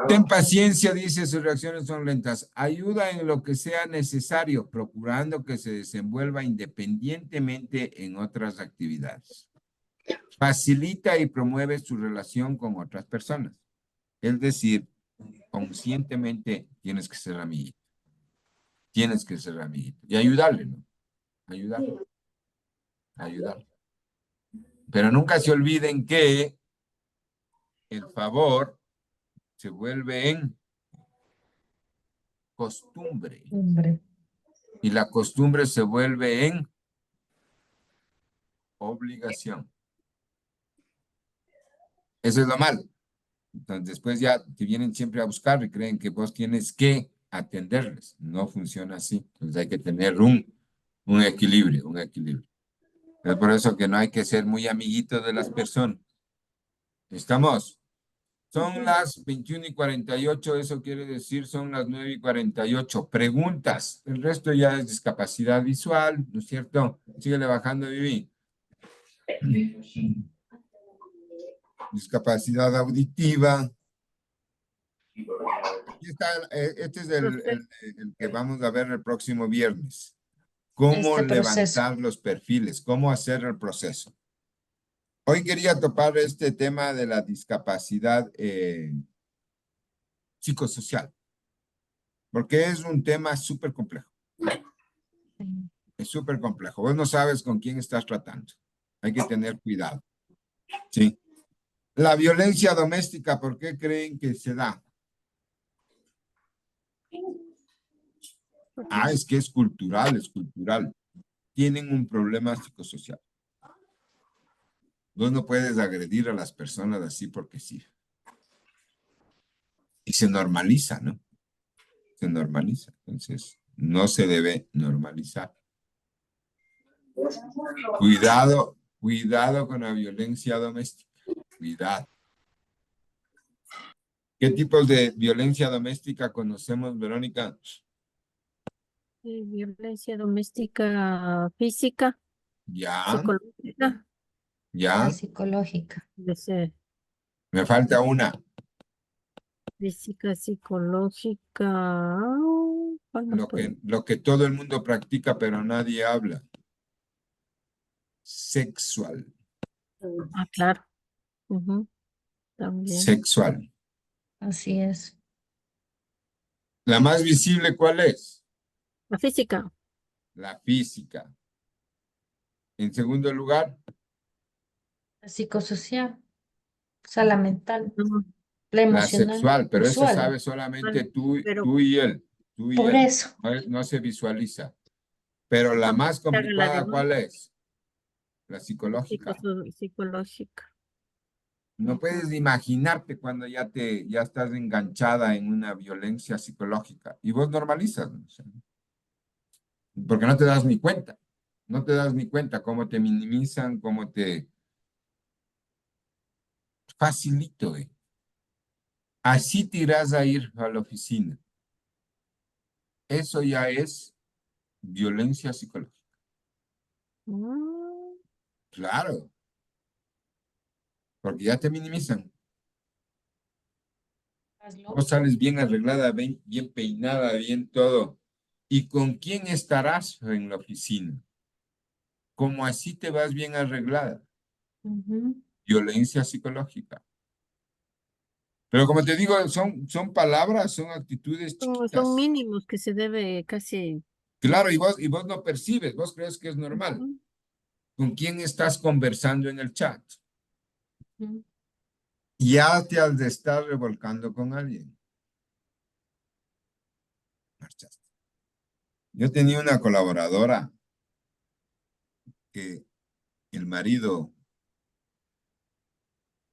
Ten paciencia, dice, sus reacciones son lentas. Ayuda en lo que sea necesario, procurando que se desenvuelva independientemente en otras actividades. Facilita y promueve su relación con otras personas. Es decir, conscientemente tienes que ser amiguito. Tienes que ser amiguito. Y ayudarle, ¿no? Ayudarle. Ayudarle. Pero nunca se olviden que el favor se vuelve en costumbre. Hombre. Y la costumbre se vuelve en obligación. Eso es lo malo. Entonces, después ya te vienen siempre a buscar y creen que vos tienes que atenderles. No funciona así. Entonces, hay que tener un equilibrio, un equilibrio. Es por eso que no hay que ser muy amiguitos de las personas. ¿Estamos? Son las 21:48, eso quiere decir son las 9:48. Preguntas. El resto ya es discapacidad visual, ¿no es cierto? Síguele bajando, Vivi. Discapacidad auditiva. Aquí está, este es el que vamos a ver el próximo viernes. Cómo Este proceso. levantar los perfiles, cómo hacer el proceso. Hoy quería topar este tema de la discapacidad psicosocial, porque es un tema súper complejo. Es súper complejo. Vos no sabes con quién estás tratando. Hay que tener cuidado. Sí. La violencia doméstica, ¿por qué creen que se da? Ah, es que es cultural, es cultural. Tienen un problema psicosocial. Vos no puedes agredir a las personas así porque sí. Y se normaliza, ¿no? Se normaliza. Entonces, no se debe normalizar. Cuidado, cuidado con la violencia doméstica. Cuidado. ¿Qué tipos de violencia doméstica conocemos, Verónica? Violencia doméstica física, Ya, psicológica, La ya. psicológica. de ser Me falta una. física, psicológica. ¿Cuál más puede? Lo que todo el mundo practica, pero nadie habla. Sexual. Ah, claro. Ujú, también. Sexual. Así es. La más visible, ¿cuál es? La física. La física. En segundo lugar, La psicosocial. O sea, la mental, Ujú. la la emocional, sexual, pero ese sexual. sabe solamente Vale, pero tú y él. Tú y Por él. eso. No se visualiza. Pero la tampoco más se haga la complicada, demás. ¿cuál es? La psicológica. Psicológica. No Ujú. puedes imaginarte cuando ya estás enganchada en una violencia psicológica y vos normalizas, ¿no? O sea, porque no te das ni cuenta. No te das ni cuenta cómo te minimizan, cómo te facilito, eh. Así te irás a ir a la oficina. Eso ya es violencia psicológica. Mm, Claro, porque ya te minimizan. Hazlo. Vos sales bien arreglada, bien peinada, bien todo. ¿Y con quién estarás en la oficina? Como así te vas bien arreglada. Ujú. Violencia psicológica. Pero como te digo, son palabras, son actitudes son chiquitas. mínimos que se debe casi. Claro, y vos no percibes, vos crees que es normal. Ujú. ¿Con quién estás conversando en el chat? Ujú. Ya te has de estar revolcando con alguien. Marchaste. Yo tenía una colaboradora que el marido,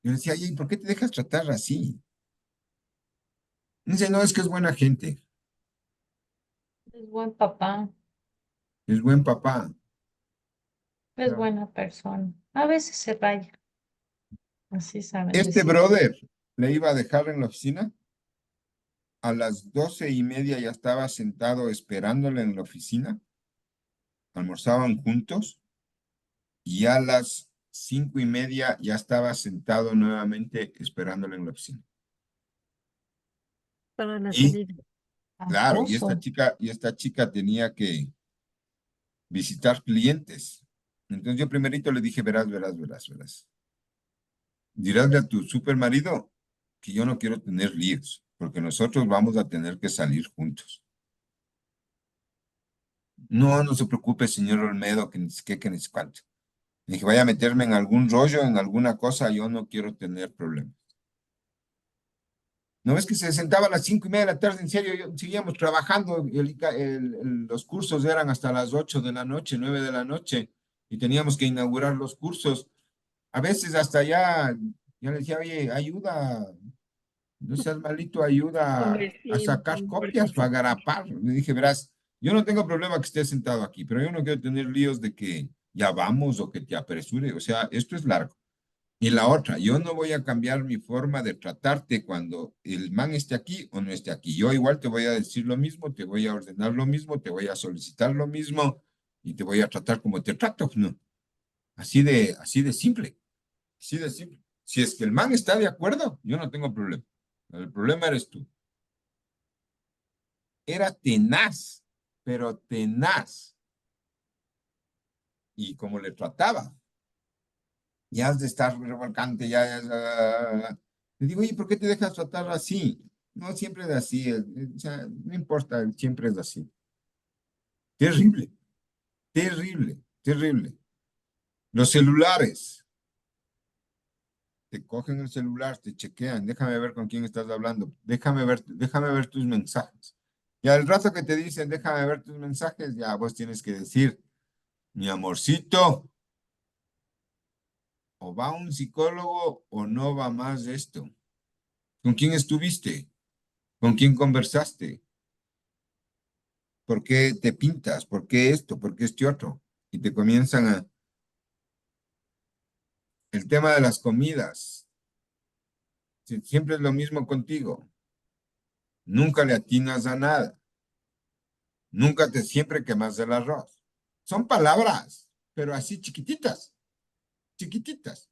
yo le decía, ¿y por qué te dejas tratar así? Dice, no, es que es buena gente, Es buen papá, es buen papá. es buena persona. A veces se raya, así saben Este decir. brother le iba a dejar en la oficina. A las 12:30 ya estaba sentado esperándole en la oficina. Almorzaban juntos y a las 5:30 ya estaba sentado nuevamente esperándole en la oficina. Para la Y salida. claro, Acoso. y esta chica tenía que visitar clientes. Entonces yo primerito le dije, verás. Dirásle a tu super marido que yo no quiero tener líos, porque nosotros vamos a tener que salir juntos. No, no se preocupe, señor Olmedo, que ni siquiera que ni sé cuánto. Le dije, vaya a meterme en algún rollo, en alguna cosa, yo no quiero tener problemas. ¿No ves que se sentaba a las 5:30 de la tarde? En serio, seguíamos trabajando, los cursos eran hasta las 8 de la noche, 9 de la noche, y teníamos que inaugurar los cursos. A veces hasta ya le decía, oye, ayuda, no seas malito, ayuda Hombre, a siempre sacar copias para participa. agarapar. Le dije, verás, yo no tengo problema que estés sentado aquí, pero yo no quiero tener líos de que ya vamos o que te apresure. O sea, esto es largo. Y la otra, yo no voy a cambiar mi forma de tratarte cuando el man esté aquí o no esté aquí. Yo igual te voy a decir lo mismo, te voy a ordenar lo mismo, te voy a solicitar lo mismo y te voy a tratar como te trato, ¿no? Así de simple, así de simple. Si es que el man está de acuerdo, yo no tengo problema. El problema eres tú. Era tenaz, pero tenaz. Y como le trataba, ya has de estar revolcante, Le digo, oye, ¿por qué te dejas tratar así? No, siempre es así, o sea, no importa, siempre es así. Terrible, terrible. Los celulares, te cogen el celular, te chequean, déjame ver con quién estás hablando, déjame ver tus mensajes. Y al rato que te dicen, déjame ver tus mensajes, ya vos tienes que decir, mi amorcito, o va un psicólogo o no va más de esto. ¿Con quién estuviste? ¿Con quién conversaste? ¿Por qué te pintas? ¿Por qué esto? ¿Por qué este otro? Y te comienzan a... El tema de las comidas. Siempre es lo mismo contigo. Nunca le atinas a nada. Nunca te siempre quemas el arroz. Son palabras, pero así chiquititas, chiquititas.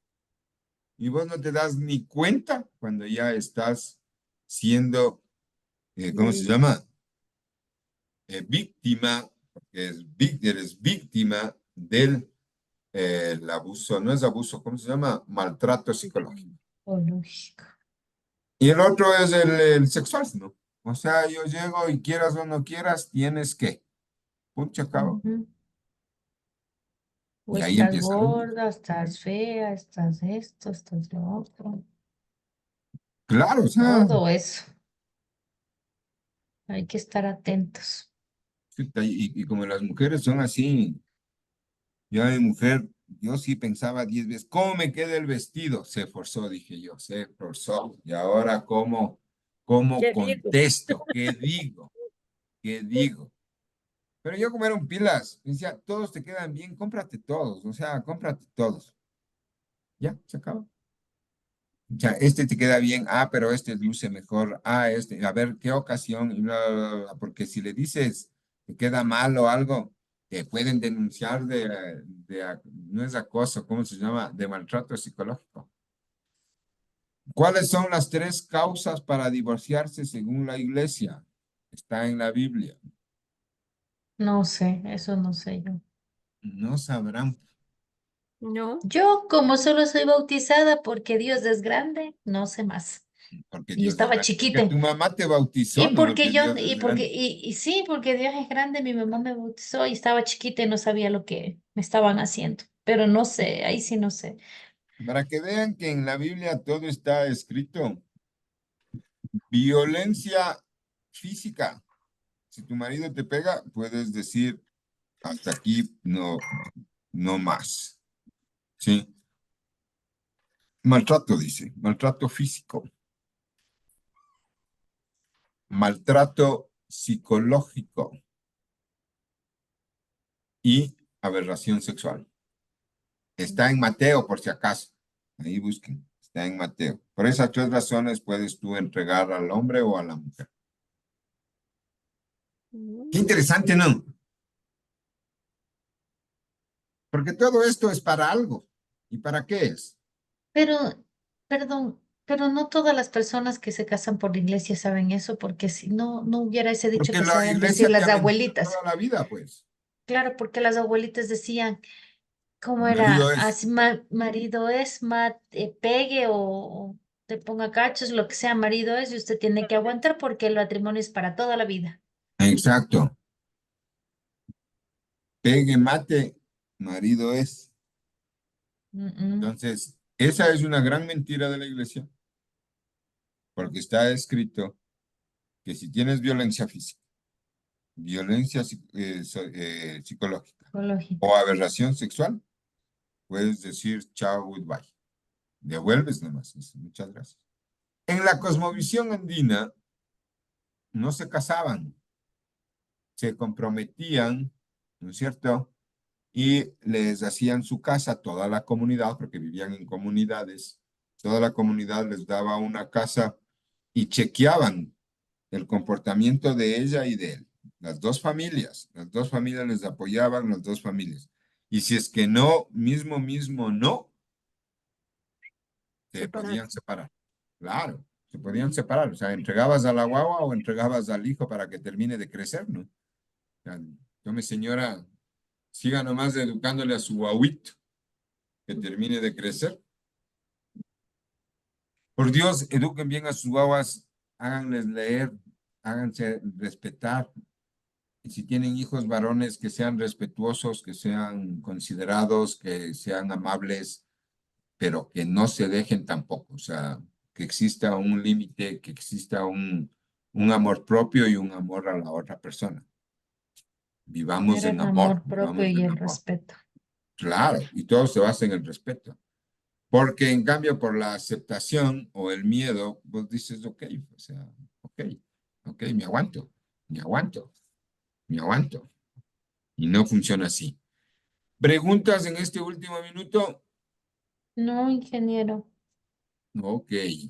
Y vos no te das ni cuenta cuando ya estás siendo, ¿cómo se Sí. llama? Víctima, porque eres víctima del el abuso, no es abuso, ¿cómo se llama? Maltrato psicológico. Psicológico. Y el otro es el sexual, ¿no? O sea, yo llego y quieras o no quieras, tienes que. Punto, acabo. Ujú. O Y ahí estás empieza lo mío. gorda, estás fea, estás esto, estás lo otro. Claro, o sea, Todo eso. Hay que estar atentos. chuta, y como las mujeres son así, yo mi mujer, yo sí pensaba 10 veces, ¿cómo me queda el vestido? Se esforzó, dije yo, se esforzó. Y ahora, ¿cómo ¿Qué digo? contesto? ¿Qué digo? ¿Qué digo? Pero yo como eran pilas, decía, todos te quedan bien, cómprate todos, o sea, cómprate todos. Ya, se acaba. O sea, este te queda bien, pero este luce mejor, este, a ver qué ocasión, y bla, bla, bla, bla, porque si le dices que queda mal o algo, te pueden denunciar no es acoso, ¿cómo se llama? De maltrato psicológico. ¿Cuáles son las 3 causas para divorciarse según la iglesia? Está en la Biblia. No sé, eso no sé yo. No sabrán, No, Yo, como solo soy bautizada porque Dios es grande, no sé más. porque Y Dios es estaba grande. Porque chiquita. tu mamá te bautizó, Y no porque porque yo, Dios es grande. y sí, porque Dios es grande, mi mamá me bautizó y estaba chiquita y no sabía lo que me estaban haciendo. Pero no sé, ahí sí no sé. Para que vean que en la Biblia todo está escrito. Violencia física. Si tu marido te pega, puedes decir hasta aquí, no, no más. ¿Sí? Maltrato, dice, maltrato físico, maltrato psicológico y aberración sexual. Está en Mateo, por si acaso. Ahí busquen, está en Mateo. Por esas 3 razones puedes tú entregar al hombre o a la mujer. Qué interesante, ¿no? Porque todo esto es para algo. ¿Y para qué es? Pero, perdón, pero no todas las personas que se casan por la iglesia saben eso, porque si no, no hubiera ese dicho Porque que la saben decir iglesia te las ha mentido abuelitas. toda la vida, pues. Claro, porque las abuelitas decían, ¿cómo era? Marido es. Así, marido es, pegue o te ponga cachos, lo que sea, marido es, y usted tiene que aguantar porque el matrimonio es para toda la vida. Exacto. Pegue, mate, marido es. Mm, mm. Entonces, esa es una gran mentira de la iglesia, porque está escrito que si tienes violencia física, violencia psicológica Ecológica. o aberración sexual, puedes decir chao, goodbye. Devuelves nomás. Muchas gracias. En la cosmovisión andina no se casaban, se comprometían, ¿no es cierto? Y les hacían su casa a toda la comunidad, porque vivían en comunidades. Toda la comunidad les daba una casa y chequeaban el comportamiento de ella y de él. Las dos familias les apoyaban, las dos familias. Y si es que no, mismo no, se separar. podían separar. Claro, se podían separar. O sea, entregabas a la guagua o entregabas al hijo para que termine de crecer, ¿no? O sea, tome señora, siga nomás educándole a su guaguito, que termine de crecer. Por Dios, eduquen bien a sus guaguas, háganles leer, háganse respetar. Y si tienen hijos varones, que sean respetuosos, que sean considerados, que sean amables, pero que no se dejen tampoco. O sea, que exista un límite, que exista un amor propio y un amor a la otra persona. Vivamos Era en el amor, amor propio vivamos y en el amor. respeto. Claro, y todo se basa en el respeto. Porque en cambio, por la aceptación o el miedo, vos dices, ok, o sea, ok. Ok, me aguanto, me aguanto, me aguanto. Y no funciona así. ¿Preguntas en este último minuto? No, ingeniero. Ok.